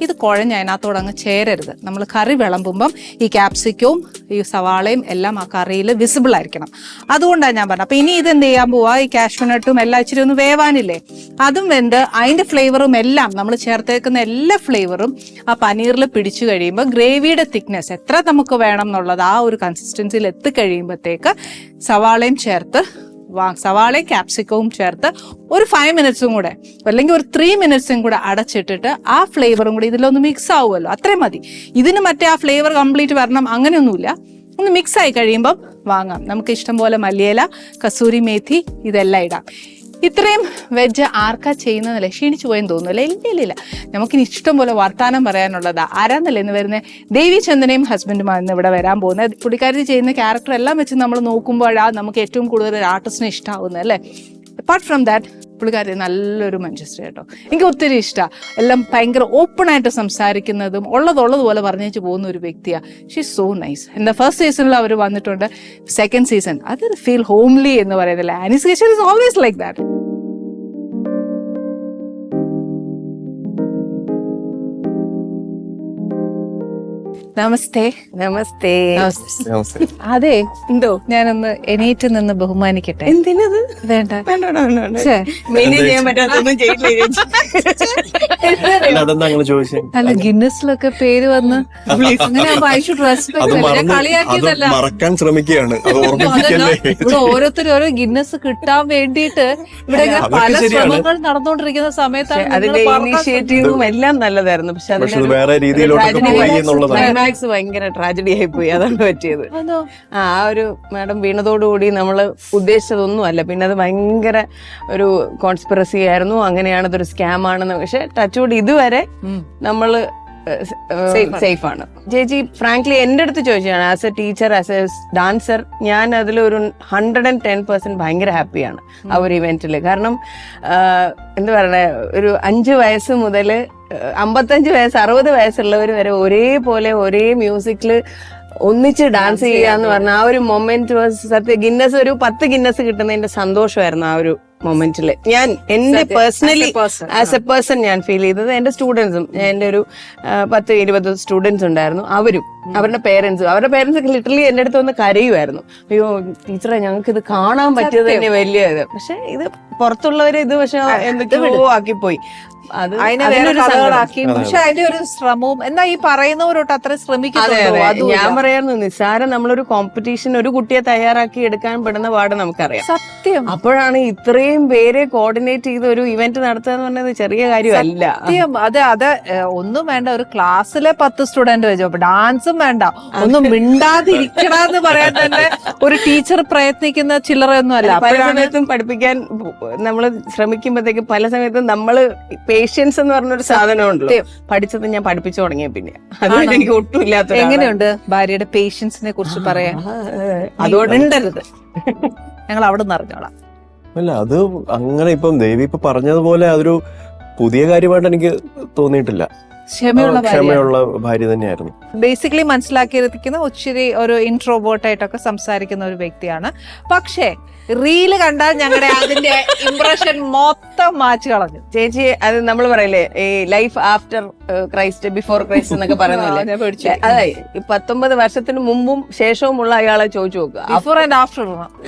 ഇത് കുഴഞ്ഞ് അതിനകത്തോടെ അങ്ങ് ചേരരുത്. നമ്മൾ കറി വിളമ്പുമ്പം ഈ ക്യാപ്സിക്കവും ഈ സവാളയും എല്ലാം ആ കറിയിൽ വിസിബിൾ ആയിരിക്കണം. അതുകൊണ്ടാണ് ഞാൻ പറഞ്ഞത്. അപ്പം ഇനി ഇത് എന്ത് ചെയ്യാൻ പോവാ? ഈ കാഷ്യൂനട്ടും എല്ലാം ഇച്ചിരി ഒന്ന് വേവാനില്ലേ, അതും വെന്ത് അതിൻ്റെ ഫ്ലേവറും എല്ലാം നമ്മൾ ചേർത്തേക്കുന്ന എല്ലാ ഫ്ലേവറും ആ പനീറിൽ പിടിച്ചു കഴിയുമ്പോൾ ഗ്രേവിയുടെ തിക്നെസ് എത്ര നമുക്ക് വേണം എന്നുള്ളത് ആ ഒരു കൺസിസ്റ്റൻസിയിൽ എത്തിക്കഴിയുമ്പോഴത്തേക്ക് സവാളയും ചേർത്ത് സവാളയും ക്യാപ്സിക്കവും ചേർത്ത് ഒരു 5 മിനിറ്റ്സും കൂടെ, അല്ലെങ്കിൽ ഒരു 3 മിനിറ്റ്സും കൂടെ അടച്ചിട്ടിട്ട് ആ ഫ്ലേവറും കൂടെ ഇതിലൊന്ന് മിക്സ് ആവുമല്ലോ, അത്രയും മതി. ഇതിന് മറ്റേ ആ ഫ്ലേവർ കംപ്ലീറ്റ് വരണം അങ്ങനെയൊന്നുമില്ല. ഒന്ന് മിക്സ് ആയി കഴിയുമ്പം വാങ്ങാം. നമുക്ക് ഇഷ്ടം പോലെ മല്ലിയില, കസൂരി മേഥി ഇതെല്ലാം ഇടാം. ഇത്രയും വെജ് ആർക്കാ ചെയ്യുന്നതല്ലേ, ക്ഷീണിച്ചു പോയെന്ന് തോന്നുന്നില്ല. ഇല്ല, നമുക്കിനി ഇഷ്ടം പോലെ വർത്താനം പറയാനുള്ളതാ. ആരാന്നല്ലേ ഇന്ന് വരുന്നത്? ദേവി ചന്ദനയും ഹസ്ബൻഡുമാണ് ഇന്ന് ഇവിടെ വരാൻ പോകുന്നത്. പുള്ളിക്കാരി ചെയ്യുന്ന ക്യാരക്ടർ എല്ലാം വെച്ച് നമ്മൾ നോക്കുമ്പോഴാണ് നമുക്ക് ഏറ്റവും കൂടുതൽ ഒരു ആർട്ടിസ്റ്റിനെ ഇഷ്ടമാവുന്നത് അല്ലേ. അപ്പാർട്ട് ഫ്രം ദാറ്റ് പുള്ളിക്കാരി നല്ലൊരു മനുഷ്യസ്ത്രീ കേട്ടോ. എനിക്ക് ഒത്തിരി ഇഷ്ടമാണ്. എല്ലാം ഭയങ്കര ഓപ്പൺ ആയിട്ട് സംസാരിക്കുന്നതും ഉള്ളതുപോലെ പറഞ്ഞു പോകുന്ന ഒരു വ്യക്തിയാണ്. She is so nice. എന്താ ഫസ്റ്റ് സീസണിൽ അവർ വന്നിട്ടുണ്ട്. സെക്കൻഡ് സീസൺ അതൊരു ഫീൽ ഹോംലി എന്ന് പറയുന്നില്ല. Annie's kitchen is always like that. നമസ്തേ. നമസ്തേ. അതെ, എന്തോ ഞാനൊന്ന് എണീറ്റ് നിന്ന് ബഹുമാനിക്കട്ടെ. എന്തിനത്? വേണ്ട, ചെയ്യാൻ പറ്റാത്തൊന്നും ചെയ്യില്ല. അല്ല, ഗിന്നസിലൊക്കെ പേര് വന്ന് അങ്ങനെ കളിയാക്കിയതല്ല. മറക്കാൻ ശ്രമിക്കുകയാണ്. ഇവിടെ ഓരോരുത്തരും ഓരോ ഗിന്നസ് കിട്ടാൻ വേണ്ടിയിട്ട് ഇവിടെ പല ശ്രമങ്ങൾ നടന്നുകൊണ്ടിരിക്കുന്ന സമയത്താണ്. അതിന്റെ ഇനീഷ്യേറ്റീവും എല്ലാം നല്ലതായിരുന്നു. പക്ഷെ വേറെ രീതിയിലോട്ട് ക്ലൈമാക്സ് ഭയങ്കര ട്രാജഡി ആയി പോയി. അതാണ് പറ്റിയത്. ആ ഒരു മാഡം വീണതോടുകൂടി നമ്മള് ഉദ്ദേശിച്ചതൊന്നും അല്ല. പിന്നെ അത് ഭയങ്കര ഒരു കോൺസ്പിറസി ആയിരുന്നു. അങ്ങനെയാണ് അതൊരു സ്കാം ആണെന്ന്. പക്ഷെ ടച്ച്വുഡ് ഇതുവരെ നമ്മള് സേഫ് ആണ്. ചേച്ചി ഫ്രാങ്ക്ലി എന്റെ അടുത്ത് ചോദിച്ചാണ്, as a teacher, as a dancer, ഞാൻ അതിലൊരു 110% ഭയങ്കര ഹാപ്പിയാണ് ആ ഒരു ഇവന്റിൽ. കാരണം എന്താ പറയണേ, ഒരു 5 വയസ്സ് മുതൽ 55 വയസ്സ് 60 വയസ്സുള്ളവർ വരെ ഒരേപോലെ ഒരേ മ്യൂസിക്കിൽ ഒന്നിച്ച് ഡാൻസ് ചെയ്യാന്ന് പറഞ്ഞ ആ ഒരു മൊമെന്റ് സത്യം ഗിന്നസ് ഒരു 10 ഗിന്നസ് കിട്ടുന്നതിന്റെ സന്തോഷമായിരുന്നു ആ ഒരു മൊമെന്റില്. ഞാൻ എന്റെ പേഴ്സണലി ആസ് എ പേഴ്സൺ ഞാൻ ഫീൽ ചെയ്തത്. എന്റെ സ്റ്റുഡൻസും, എന്റെ ഒരു 10-20 സ്റ്റുഡൻസ് ഉണ്ടായിരുന്നു. അവരുടെ പേരൻസും ഒക്കെ ലിറ്ററലി എന്റെ അടുത്ത് വന്ന് കരയുമായിരുന്നു. അയ്യോ ടീച്ചറെ, ഞങ്ങൾക്ക് ഇത് കാണാൻ പറ്റിയത് തന്നെ വലിയ ഇത്. പക്ഷെ ഇത് പുറത്തുള്ളവര് ഇത് പക്ഷെ എന്തൊക്കെയോ ആക്കിപ്പോയി. പക്ഷെ അതിന്റെ ഒരു ശ്രമവും എന്നാ ഈ പറയുന്നവരോട്ട് അത്ര ശ്രമിക്കുന്നു. ഞാൻ പറയായിരുന്നു, നിസ്സാരം നമ്മളൊരു കോമ്പറ്റീഷൻ ഒരു കുട്ടിയെ തയ്യാറാക്കി എടുക്കാൻ പെടുന്ന പാട് നമുക്കറിയാം. സത്യം. അപ്പോഴാണ് ഇത്രയും പേരെ കോർഡിനേറ്റ് ചെയ്ത് ഒരു ഇവന്റ് നടത്തുക എന്ന് പറഞ്ഞത് ചെറിയ കാര്യമല്ല. സത്യം. അത് ഒന്നും വേണ്ട, ഒരു ക്ലാസ്സിലെ 10 സ്റ്റുഡന്റ് വെച്ചോ, ഡാൻസും വേണ്ട, ഒന്നും മിണ്ടാതിരിക്കണമെന്ന് പറയാൻ തന്നെ ഒരു ടീച്ചർ പ്രയത്നിക്കുന്ന ചില്ലറയൊന്നും അല്ല. പല സമയത്തും പഠിപ്പിക്കാൻ നമ്മൾ ശ്രമിക്കുമ്പോഴത്തേക്കും പല സമയത്തും നമ്മള് പേഷ്യൻസ് എന്ന് പറഞ്ഞൊരു സാധനമുണ്ടല്ലോ, പഠിച്ചത് ഞാൻ പഠിപ്പിച്ചു തുടങ്ങിയ പിന്നെ അതുകൊണ്ട് എനിക്ക് ഒട്ടും ഇല്ലാത്ത. എങ്ങനെയുണ്ട് ഭാര്യയുടെ പേഷ്യൻസിനെ കുറിച്ച് പറയാൻ? അതുകൊണ്ട് ഉണ്ടരുത്, ഞങ്ങൾ അവിടെ നിന്ന് അറിഞ്ഞോളാം. അല്ല, അത് അങ്ങനെ ഇപ്പം ദേവി ഇപ്പൊ പറഞ്ഞതുപോലെ അതൊരു പുതിയ കാര്യമായിട്ട് എനിക്ക് തോന്നിയിട്ടില്ല. ക്ഷമയുള്ള ഭാര്യ തന്നെയായിരുന്നു. ബേസിക്കലി മനസ്സിലാക്കിയിരിക്കുന്ന ഒത്തിരി ഒരു ഇൻട്രോവേർട്ട് ആയിട്ടൊക്കെ സംസാരിക്കുന്ന ഒരു വ്യക്തിയാണ്. പക്ഷേ റീല് കണ്ടാൽ ഞങ്ങളുടെ അതിന്റെ ഇംപ്രഷൻ മൊത്തം മാറ്റി കളഞ്ഞു. ചേച്ചി, അത് നമ്മൾ പറയില്ലേ ഈ life after Christ before Christ എന്നൊക്കെ പറയുന്നില്ലേ, അതെ 19 വർഷത്തിന് മുമ്പും ശേഷവുമുള്ള അയാളെ ചോദിച്ചു നോക്കുക, ബിഫോർ ആൻഡ് ആഫ്റ്റർ.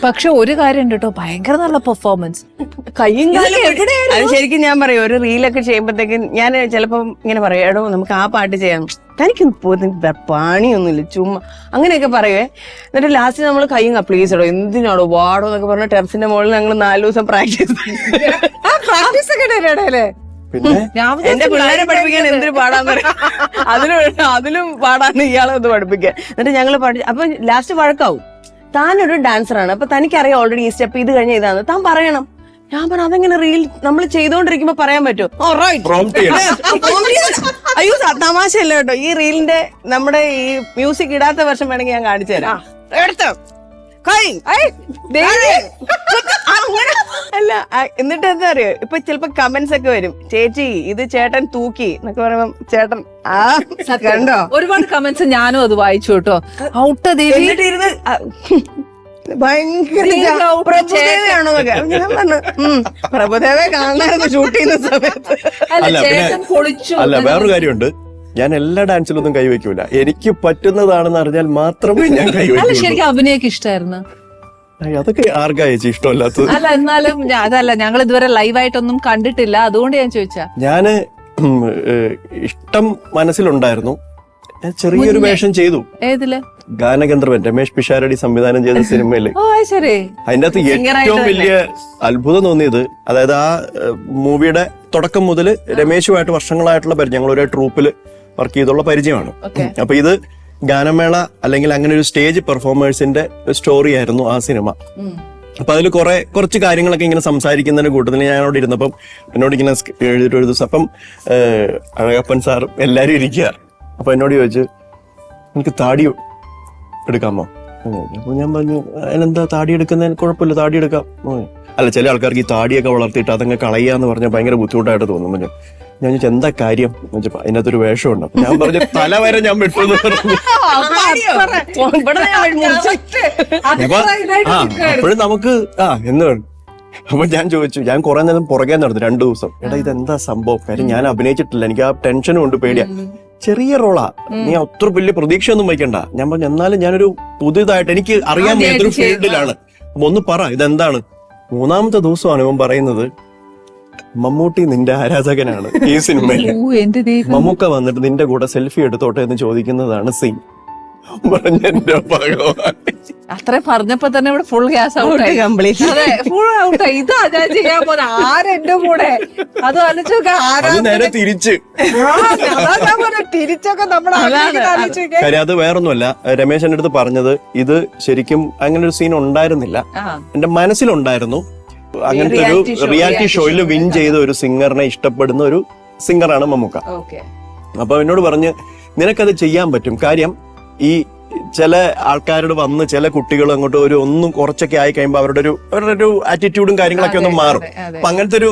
പക്ഷെ ഒരു കാര്യം ഉണ്ട് കേട്ടോ, ഭയങ്കര നല്ല പെർഫോമൻസ്. കയ്യും കാലും. അത് ശരിക്കും ഞാൻ പറയും, ഒരു റീലൊക്കെ ചെയ്യുമ്പോഴത്തേക്കും ഞാൻ ചിലപ്പം ഇങ്ങനെ പറയും, എടോ നമുക്ക് ആ പാട്ട് ചെയ്യാം, തനിക്ക് പണിയൊന്നുമില്ല ചുമ്മാ അങ്ങനെയൊക്കെ പറയുവേ. എന്നിട്ട് ലാസ്റ്റ് നമ്മൾ കയ്യും പ്ലീസ് ഇടോ, എന്തിനാടോ വാടോ എന്നൊക്കെ പറഞ്ഞ ടെറസിന്റെ മുകളിൽ ഞങ്ങൾ 4 ദിവസം പ്രാക്ടീസ് എന്റെ പിള്ളേരെ പഠിപ്പിക്കാൻ എന്തൊരു പാടാന്ന് പറയാം. അതിലും പാടാന്ന് ഇയാളെ ഒന്ന് പഠിപ്പിക്കാൻ. എന്നിട്ട് ഞങ്ങൾ അപ്പൊ ലാസ്റ്റ് വഴക്കാവും. താനൊരു ഡാൻസറാണ്, അപ്പൊ തനിക്കറിയാം ഓൾറെഡി ഈ സ്റ്റെപ്പ് ഇത് കഴിഞ്ഞ ഇതാണ്, താൻ പറയണം. ഞാൻ പറഞ്ഞു, അതെങ്ങനെ റീൽ നമ്മൾ ചെയ്തോണ്ടിരിക്കുമ്പോ പറയാൻ പറ്റുമോ? അയ്യോ തമാശയല്ല കേട്ടോ. ഈ റീലിന്റെ നമ്മുടെ ഈ മ്യൂസിക് ഇടാത്ത വർഷം വേണമെങ്കിൽ ഞാൻ കാണിച്ചു തരാം. എടുത്തോ അല്ല, എന്നിട്ട് എന്താ അറിയോ, ഇപ്പൊ ചിലപ്പോ കമന്റ്സ് ഒക്കെ വരും, ചേച്ചി ഇത് ചേട്ടൻ തൂക്കി എന്നൊക്കെ പറയുമ്പോ ചേട്ടൻ കണ്ടോ. ഒരുപാട് കമന്റ്സ് ഞാനും അത് വായിച്ചു കേട്ടോ. എന്നിട്ടിരുന്ന് ഭയങ്കര പ്രഭുദേവയാണോന്നൊക്കെ ഞാൻ പറഞ്ഞു, പ്രഭുദേവ കാണാനായിരുന്നു ഷൂട്ട് ചെയ്യുന്ന സമയത്ത്. അല്ല, വേറൊരു കാര്യമുണ്ട്, ഞാൻ എല്ലാ ഡാൻസിലൊന്നും കൈവയ്ക്കൂല. എനിക്ക് പറ്റുന്നതാണെന്ന് അറിഞ്ഞാൽ മാത്രമേ ഞാൻ കൈവയ്ക്കൂ. ശരിക്കും അഭിനയൊക്കെ ഇഷ്ടമായിരുന്നു. അതൊക്കെ ആർക്കാ ചേച്ചി ഇഷ്ടമല്ലാത്തത്? അല്ല, എന്നാലും അതല്ല, ഞങ്ങൾ ഇതുവരെ ലൈവായിട്ടൊന്നും കണ്ടിട്ടില്ല, അതുകൊണ്ട് ഞാൻ ചോദിച്ചാ. ഞാന് ഇഷ്ടം മനസ്സിലുണ്ടായിരുന്നു. ഞാൻ ചെറിയൊരു വേഷം ചെയ്തു. ഏതില്? ഗാനഗന്ധർവൻ, രമേശ് പിഷാരടി സംവിധാനം ചെയ്ത സിനിമയില്. അതിന്റെ അകത്ത് ഏറ്റവും വലിയ അത്ഭുതം തോന്നിയത്, അതായത് ആ മൂവിയുടെ തുടക്കം മുതൽ രമേശുമായിട്ട് വർഷങ്ങളായിട്ടുള്ള പരിചയം, ഞങ്ങൾ ഒരേ ട്രൂപ്പിൽ വർക്ക് ചെയ്തുള്ള പരിചയമാണ്. അപ്പൊ ഇത് ഗാനമേള അല്ലെങ്കിൽ അങ്ങനെ ഒരു സ്റ്റേജ് പെർഫോമേഴ്സിന്റെ സ്റ്റോറി ആയിരുന്നു ആ സിനിമ. അപ്പൊ അതിൽ കുറച്ച് കാര്യങ്ങളൊക്കെ ഇങ്ങനെ സംസാരിക്കുന്നതിന്റെ കൂട്ടത്തിൽ ഞാൻ അവിടെ ഇരുന്നപ്പം എന്നോട് ഇങ്ങനെ എഴുതിയിട്ട് ഒരു ദിവസം അപ്പം അഴകപ്പൻ സാർ എല്ലാരും ഇരിക്കുക. അപ്പൊ എന്നോട് ചോദിച്ചു, എനിക്ക് താടി എടുക്കാമോ? അപ്പൊ ഞാൻ പറഞ്ഞു, അതിനെന്താ താടി എടുക്കുന്നതിന് കുഴപ്പമില്ല, താടി എടുക്കാം. അല്ല, ചില ആൾക്കാർക്ക് ഈ താടിയൊക്കെ വളർത്തിയിട്ട് അതങ്ങ് കളയാന്ന് പറഞ്ഞാൽ ഭയങ്കര ബുദ്ധിമുട്ടായിട്ട് തോന്നും. ഞാൻ ചോദിച്ചു എന്താ കാര്യം ചോദിച്ചപ്പോ അതിനകത്തൊരു വേഷമുണ്ട്. അപ്പൊ ഞാൻ പറഞ്ഞു, തല വരെ ഞാൻ വിട്ടുന്ന് പറഞ്ഞു. അപ്പോഴും നമുക്ക് എന്ന് പറഞ്ഞു. അപ്പൊ ഞാൻ ചോദിച്ചു, ഞാൻ കുറെ നേരം പുറകെ നടന്നു 2 ദിവസം. എടാ ഇതെന്താ സംഭവം? കാര്യം ഞാൻ അഭിനയിച്ചിട്ടില്ല, എനിക്ക് ആ ടെൻഷനും ഉണ്ട്, പേടിയാ. ചെറിയ റോളാ, നീ അത്ര വലിയ പ്രതീക്ഷയൊന്നും വയ്ക്കണ്ട. ഞാൻ പറഞ്ഞു, എന്നാലും ഞാനൊരു പുതിയതായിട്ട് എനിക്ക് അറിയാൻ പറ്റുന്ന ഫീൽഡിലാണ്, അപ്പൊ ഒന്ന് പറ ഇതെന്താണ്. 3-ാമത്തെ ദിവസമാണ് ഇവൻ പറയുന്നത്, മമ്മൂട്ടി നിന്റെ ആരാധകനാണ് ഈ സിനിമയിൽ. മമ്മൂക്ക വന്നിട്ട് നിന്റെ കൂടെ സെൽഫി എടുത്തോട്ടെ എന്ന് ചോദിക്കുന്നതാണ് സീൻ. പറഞ്ഞെന്റെ ഭഗവാൻ, അത്ര പറഞ്ഞപ്പോ തന്നെ ഇവിടെ ഫുൾ ഗ്യാസ് ഔട്ട് കംപ്ലീറ്റ്. അതെ, ഫുൾ ഔട്ട്. ഇതാ ഞാൻ ചെയ്യാൻ പോലെ ആരെന്റെ കൂടെ അത് ആലോചിച്ചൊക്കെ അത് നേരെ തിരിച്ച്. തിരിച്ചൊക്കെ നമ്മുടെ കാര്യം അത് വേറൊന്നുമല്ല, രമേശ് എന്റെ അടുത്ത് പറഞ്ഞത് ഇത് ശരിക്കും അങ്ങനെ ഒരു സീൻ ഉണ്ടായിരുന്നില്ല, എന്റെ മനസ്സിലുണ്ടായിരുന്നു. അങ്ങനത്തെ ഒരു റിയാലിറ്റി ഷോയിൽ വിൻ ചെയ്ത ഒരു സിംഗറിനെ ഇഷ്ടപ്പെടുന്ന ഒരു സിംഗറാണ് മമ്മൂക്ക. അപ്പൊ എന്നോട് പറഞ്ഞ് നിനക്കത് ചെയ്യാൻ പറ്റും. കാര്യം ഈ ചില ആൾക്കാരോട് വന്ന് ചില കുട്ടികൾ അങ്ങോട്ട് ഒന്നും കുറച്ചൊക്കെ ആയി കഴിയുമ്പോൾ അവരുടെ ഒരു ആറ്റിറ്റ്യൂഡും കാര്യങ്ങളൊക്കെ ഒന്ന് മാറും. അപ്പൊ അങ്ങനത്തെ ഒരു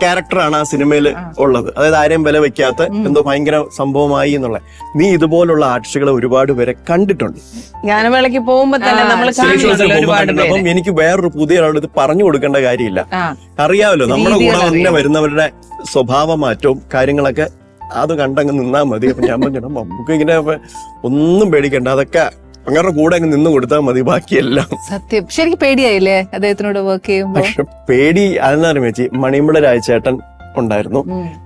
ക്യാരക്ടറാണ് ആ സിനിമയിൽ ഉള്ളത്. അതായത് ആരെയും വില വെക്കാത്ത എന്തോ ഭയങ്കര സംഭവമായി എന്നുള്ള. നീ ഇതുപോലുള്ള ആർട്ടിസ്റ്റുകളെ ഒരുപാട് പേരെ കണ്ടിട്ടുണ്ട്. ഗാനമേളയ്ക്ക് പോകുമ്പോ തന്നെ അപ്പം എനിക്ക് വേറൊരു പുതിയ ഒരാൾ ഇത് പറഞ്ഞു കൊടുക്കേണ്ട കാര്യമില്ല. അറിയാമല്ലോ നമ്മുടെ കൂടെ തന്നെ വരുന്നവരുടെ സ്വഭാവ മാറ്റവും കാര്യങ്ങളൊക്കെ അത് കണ്ടങ്ങ് നിന്നാ മതി. അപ്പൊ ഞാൻ പറഞ്ഞു, നമുക്ക് ഇങ്ങനെ ഒന്നും പേടിക്കണ്ട, അതൊക്കെ അങ്ങനെ കൂടെ അങ്ങ് നിന്ന് കൊടുത്താൽ മതി, ബാക്കിയെല്ലാം. സത്യം. ശരിക്കും പേടിയായില്ലേ അദ്ദേഹത്തിനോട് വർക്ക് ചെയ്യുമ്പോൾ? പക്ഷെ പേടി അതെന്നാണ് ചേച്ചി, മണിയമ്പള രാജചേട്ടൻ ഉണ്ടായിരുന്നു,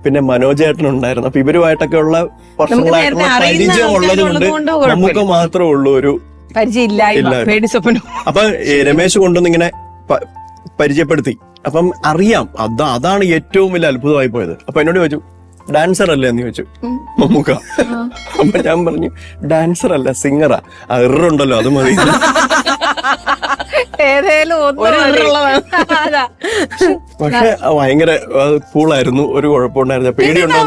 പിന്നെ മനോജേട്ടൻ ഉണ്ടായിരുന്നു. അപ്പൊ ഇവരുമായിട്ടൊക്കെ ഉള്ള വർഷങ്ങളായിട്ടുള്ള പരിചയം ഉള്ളത് കൊണ്ട് നമുക്ക് മാത്രമേ ഉള്ളൂ ഒരു പരിചയമില്ല. അപ്പൊ രമേശ് കൊണ്ടൊന്ന് ഇങ്ങനെ പരിചയപ്പെടുത്തി. അപ്പം അറിയാം, അതാണ് ഏറ്റവും വലിയ അത്ഭുതമായി പോയത്. അപ്പൊ എന്നോട് ചോദിച്ചു, ഡാൻസർ അല്ലേ എന്ന് ചോദിച്ചു മമ്മൂക്ക. അപ്പൊ ഞാൻ പറഞ്ഞു, ഡാൻസർ അല്ല, സിംഗറാ. ഉണ്ടല്ലോ അത് മതി. പക്ഷെ ഭയങ്കര കൂളായിരുന്നു, ഒരു കുഴപ്പമുണ്ടായിരുന്ന. പേടിയുണ്ടോ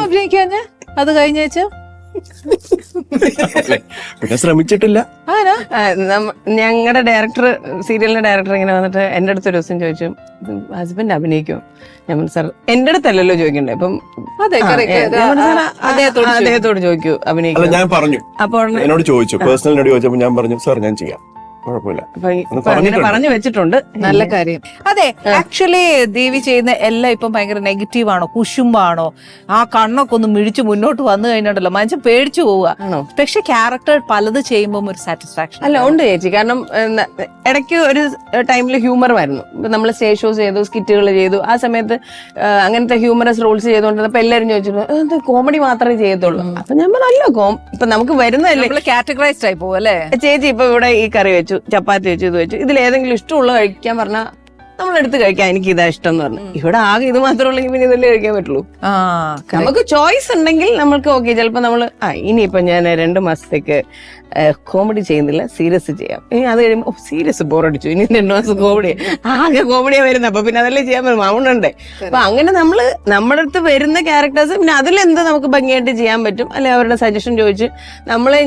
അത് കഴിഞ്ഞ പിന്നെ ശ്രമിച്ചിട്ടില്ല. ഞങ്ങളുടെ ഡയറക്ടർ, സീരിയലിന്റെ ഡയറക്ടർ ഇങ്ങനെ വന്നിട്ട് എന്റെ അടുത്ത് ഒരു ദിവസം ചോദിച്ചു, ഹസ്ബൻഡ് അഭിനയിക്കും? ഞാൻ സാർ എന്റെ അടുത്തല്ലല്ലോ ചോദിക്കണ്ടേ, ഇപ്പം അദ്ദേഹത്തോട് ചോദിക്കൂ അഭിനയിക്കും. ഞാൻ പറഞ്ഞു, അപ്പോൾ എന്നോട് ചോദിച്ചു, പേഴ്സണലിനോട് ചോദിച്ചപ്പോ ഞാൻ പറഞ്ഞു, സാർ ഞാൻ ചെയ്യാം, കുഴപ്പമില്ല. പറഞ്ഞു വെച്ചിട്ടുണ്ട്. നല്ല കാര്യം. അതെ, ആക്ച്വലി ദേവി ചെയ്യുന്ന എല്ലാം ഇപ്പം ഭയങ്കര നെഗറ്റീവ് ആണോ, കുശുമ്പാണോ, ആ കണ്ണൊക്കെ ഒന്ന് മിഴിച്ച് മുന്നോട്ട് വന്നു കഴിഞ്ഞിട്ടല്ലോ മനുഷ്യൻ പേടിച്ചു പോവുക. പക്ഷെ ക്യാരക്ടർ പലത് ചെയ്യുമ്പോൾ ഒരു സാറ്റിസ്ഫാക്ഷൻ അല്ല ഉണ്ട് ചേച്ചി. കാരണം ഇടയ്ക്ക് ഒരു ടൈമിൽ ഹ്യൂമർ വരുന്നു. ഇപ്പൊ നമ്മൾ സ്റ്റേജ് ഷോസ് ചെയ്തു, സ്കിറ്റുകൾ ചെയ്തു. ആ സമയത്ത് അങ്ങനത്തെ ഹ്യൂമറസ് റോൾസ് ചെയ്തുകൊണ്ടിരുന്നപ്പോ എല്ലാവരും ചോദിച്ചിട്ടുണ്ട് കോമഡി മാത്രമേ ചെയ്യത്തുള്ളൂ. അപ്പൊ ഞാൻ പറഞ്ഞല്ലോ, ഇപ്പൊ നമുക്ക് വരുന്നതല്ലേ, കാറ്റഗറൈസ്ഡ് ആയി പോകും അല്ലേ ചേച്ചി. ഇപ്പൊ ഇവിടെ ഈ കറി വെച്ചു, ചപ്പാത്തി വെച്ചു, ഇത് വെച്ചു, ഇതിൽ ഏതെങ്കിലും ഇഷ്ടമുള്ള കഴിക്കാൻ പറഞ്ഞാൽ നമ്മളെടുത്ത് കഴിക്കാം, എനിക്ക് ഇതാ ഇഷ്ടം എന്ന് പറഞ്ഞു. ഇവിടെ ആകെ ഇത് മാത്രമേ ഉള്ളെങ്കിൽ പിന്നെ ഇതല്ലേ കഴിക്കാൻ പറ്റുള്ളൂ. നമുക്ക് ചോയ്സ് ഉണ്ടെങ്കിൽ നമ്മൾക്ക് ഓക്കെ. ചിലപ്പോ നമ്മള് ഇനിയിപ്പൊ ഞാൻ 2 മാസത്തേക്ക് കോമഡി ചെയ്യുന്നില്ല, സീരിയസ് ചെയ്യാം. ഇനി അത് കഴിയുമ്പോൾ സീരിയസ് ബോറടിച്ചു, ഇനി 2 മാസം കോമഡി, ആകെ കോമഡിയാ വരുന്നത്. അപ്പൊ പിന്നെ അതല്ലേ ചെയ്യാൻ പറ്റും, മാവുണ്ടേ. അപ്പൊ അങ്ങനെ നമ്മള് നമ്മുടെ അടുത്ത് വരുന്ന ക്യാരക്ടേഴ്സ് പിന്നെ അതിലെന്ത് നമുക്ക് ഭംഗിയായിട്ട് ചെയ്യാൻ പറ്റും, അല്ലെ അവരുടെ സജഷൻ ചോദിച്ച്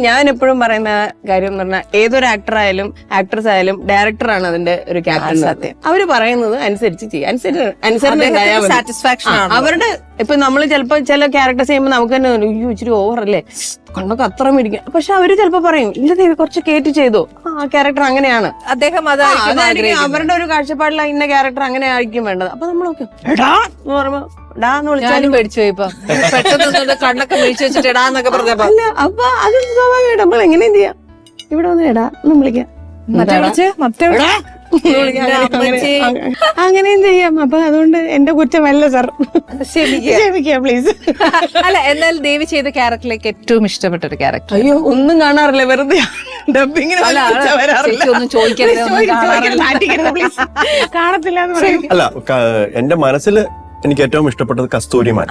ഞാൻ എപ്പോഴും പറയുന്ന കാര്യം എന്ന് പറഞ്ഞാൽ, ഏതൊരു ആക്ടർ ആയാലും ആക്ട്രസ് ആയാലും ഡയറക്ടറാണ് അതിന്റെ ഒരു ക്യാപ്റ്റൻ. സത്യം. അവര് പറയുന്നത് അനുസരിച്ച് ചെയ്യാം, സാറ്റിസ്ഫാക്ഷൻ. അവരുടെ ഇപ്പൊ നമ്മൾ ചിലപ്പോ ചില ക്യാരക്ടേഴ്സ് ചെയ്യുമ്പോൾ നമുക്ക് തന്നെ ഇച്ചിരി ഓവർ അല്ലേ, കണ്ണൊക്കെ അത്ര മേടിക്കാം. പക്ഷെ അവര് ചിലപ്പോ പറയും, ഇല്ല ദേവി കുറച്ച് കേറ്റ് ചെയ്തോ, ആ ക്യാരക്ടർ അങ്ങനെയാണ്, അദ്ദേഹം അവരുടെ ഒരു കാഴ്ചപ്പാടില ഇന്ന ക്യാരക്ടർ അങ്ങനെ ആയിരിക്കും വേണ്ടത്. അപ്പൊ നമ്മളൊക്കെ എടാ എന്ന് പറയുമ്പോ ഡാന്ന് വിളിച്ചാലും പേടിച്ചു പോയിപ്പോ പെട്ടെന്ന് കണ്ണൊക്കെ മേടിച്ചു വെച്ചിട്ട് എടാന്നൊക്കെ പറഞ്ഞപ്പോ അല്ല. അപ്പൊ അത് സ്വാഭാവികമായിട്ട് നമ്മൾ എങ്ങനെയും ചെയ്യാം. ഇവിടെ ഒന്ന് എടാ ഒന്നും വിളിക്കാം, അങ്ങനെയും ചെയ്യാം. അപ്പൊ അതുകൊണ്ട് എന്റെ കുറ്റമല്ല സാർ, ക്ഷമിക്കുക പ്ലീസ്. അല്ല, എന്നാൽ ദേവി ചെയ്ത ക്യാരക്ടറിലേക്ക് ഏറ്റവും ഇഷ്ടപ്പെട്ട ഒരു ക്യാരക്ടർ? അയ്യോ ഒന്നും കാണാറില്ല, വെറുതെ ഡബിങ്ങിന് ഒന്നും ചോദിക്കരുത്, കാണത്തില്ല എന്ന് പറയും. അല്ല, എന്റെ മനസ്സിൽ എനിക്ക് ഏറ്റവും ഇഷ്ടപ്പെട്ടത് കസ്തൂരിമാൻ.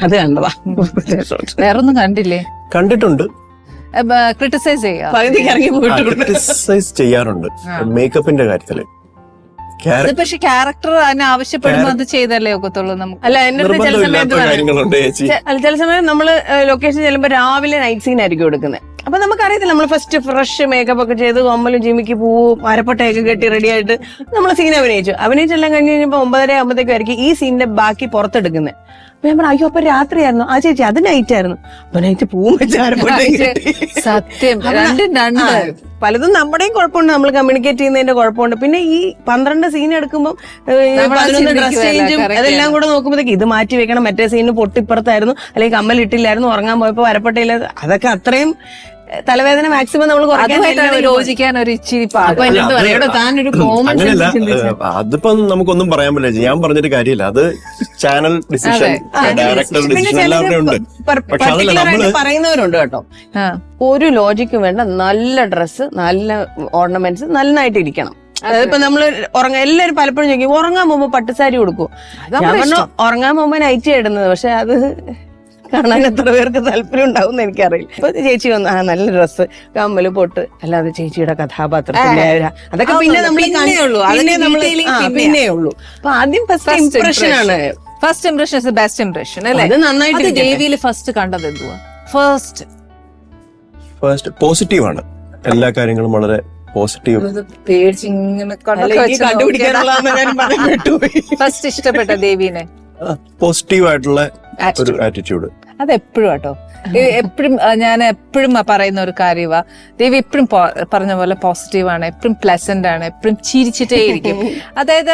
അത് കണ്ടതാ, വേറൊന്നും കണ്ടില്ലേ? കണ്ടിട്ടുണ്ട്, ക്രിട്ടിസൈസ് ക്രിട്ടിസൈസ് ചെയ്യാറുണ്ട് മേക്കപ്പിന്റെ കാര്യത്തില്. അത് പക്ഷെ ക്യാരക്ടർ അതിനെ ആവശ്യപ്പെടുമ്പോ അത് ചെയ്തല്ലേ ഒക്കത്തുള്ളൂ നമുക്ക്. അല്ല എന്റെ അടുത്ത് ചില സമയത്ത് പറയും. കാര്യങ്ങളുണ്ട് ചേച്ചി. അല്ല ചില സമയം നമ്മള് ലൊക്കേഷൻ ചെല്ലുമ്പോ രാവിലെ നൈറ്റ് സീൻ ആയിരിക്കും എടുക്കുന്നത്. അപ്പൊ നമുക്കറിയത്തില്ല, നമ്മൾ ഫസ്റ്റ് ഫ്രഷ് മേക്കപ്പ് ഒക്കെ ചെയ്ത് കമ്മലും ജിമിക്ക് പോവും അരപ്പട്ടയൊക്കെ കെട്ടി റെഡി ആയിട്ട് നമ്മൾ സീൻ അഭിനയിച്ചെല്ലാം കഴിഞ്ഞ് കഴിഞ്ഞപ്പോ 9:30 ആകുമ്പോഴത്തേക്കും ആയിരിക്കും ഈ സീനിന്റെ ബാക്കി പുറത്തെടുക്കുന്നത്. അപ്പൊ ഞാൻ പറഞ്ഞു അയ്യോ അപ്പൊ രാത്രിയായിരുന്നു. ആ ചേച്ചി അത് നൈറ്റ് ആയിരുന്നു. അപ്പൊ നൈറ്റ് പൂവും വെച്ച് സത്യം പലതും നമ്മുടെയും കുഴപ്പമുണ്ട്, നമ്മൾ കമ്മ്യൂണിക്കേറ്റ് ചെയ്യുന്നതിന്റെ കുഴപ്പമുണ്ട്. പിന്നെ ഈ 12 സീൻ എടുക്കുമ്പോൾ 11 ഡ്രസ് ചേഞ്ചും അതെല്ലാം കൂടെ നോക്കുമ്പോഴത്തേക്ക് ഇത് മാറ്റി വെക്കണം, മറ്റേ സീനിന് പൊട്ടിപ്പുറത്തായിരുന്നു, അല്ലെങ്കിൽ കമ്മലിട്ടില്ലായിരുന്നു, ഉറങ്ങാൻ പോയപ്പോ വരപ്പട്ടയില്ല, അതൊക്കെ അത്രയും തലവേദന മാക്സിമം നമ്മൾ യോജിക്കാൻ ഒരു ഇച്ചിരി താനൊരു കോമൺ അങ്ങനെയല്ല, അതിപ്പോ നമുക്കൊന്നും പറയാൻ പറ്റില്ല. ഞാൻ പറഞ്ഞിട്ട് കാര്യമില്ല, അത് ചാനൽ ഡിസിഷൻ, ഡയറക്ടർ ഡിസിഷൻ എല്ലാവരുടെയും ഉണ്ട്. പക്ഷെ അതല്ല നമ്മള് പറയുന്നവരുണ്ട് കേട്ടോ, ഒരു ലോജിക്കും വേണ്ട, നല്ല ഡ്രസ്സ്, നല്ല ഓർണമെന്റ്സ്, നന്നായിട്ട് ഇരിക്കണം. അതായത് ഇപ്പൊ നമ്മള് എല്ലാരും പലപ്പോഴും ചോദിക്കും ഉറങ്ങാൻ പോകുമ്പോ പട്ടുസാരി കൊടുക്കും. ഞാൻ പറഞ്ഞു ഉറങ്ങാൻ പോകുമ്പോ നൈറ്റ് ഇടുന്നത്, പക്ഷെ അത് കാണാൻ എത്ര പേർക്ക് താല്പര്യം ഉണ്ടാവും എനിക്കറിയില്ല. ഇപ്പൊ ചേച്ചി വന്നു നല്ല ഡ്രസ്സ്, കമ്മല്, പൊട്ട്, അല്ലാതെ ചേച്ചിയുടെ കഥാപാത്രത്തിന്റെ അതൊക്കെ പിന്നെ നമ്മൾ പിന്നേ ഉള്ളൂ. അപ്പൊ ആദ്യം ഫസ്റ്റ് ഇംപ്രഷൻ ആണ്. First impression is best impression അല്ലേ? അത് നന്നായിട്ട് ദേവിയിൽ ഫസ്റ്റ് കണ്ടത് എന്തുവാ? ഫസ്റ്റ് പോസിറ്റീവ് ആണ്, എല്ലാ കാര്യങ്ങളും വളരെ പോസിറ്റീവ്. ഫസ്റ്റ് ഇഷ്ടപ്പെട്ട ദേവീനെ പോസിറ്റീവ് ആയിട്ടുള്ള ഒരു ആറ്റിറ്റ്യൂഡ്. അതെപ്പോഴും കേട്ടോ, എപ്പോഴും ഞാൻ എപ്പോഴും പറയുന്ന ഒരു കാര്യമാ, ദേവി എപ്പോഴും പറഞ്ഞ പോലെ പോസിറ്റീവ് ആണ്, എപ്പോഴും പ്ലസന്റ് ആണ്, എപ്പോഴും ചിരിച്ചിട്ടേ ഇരിക്കും. അതായത്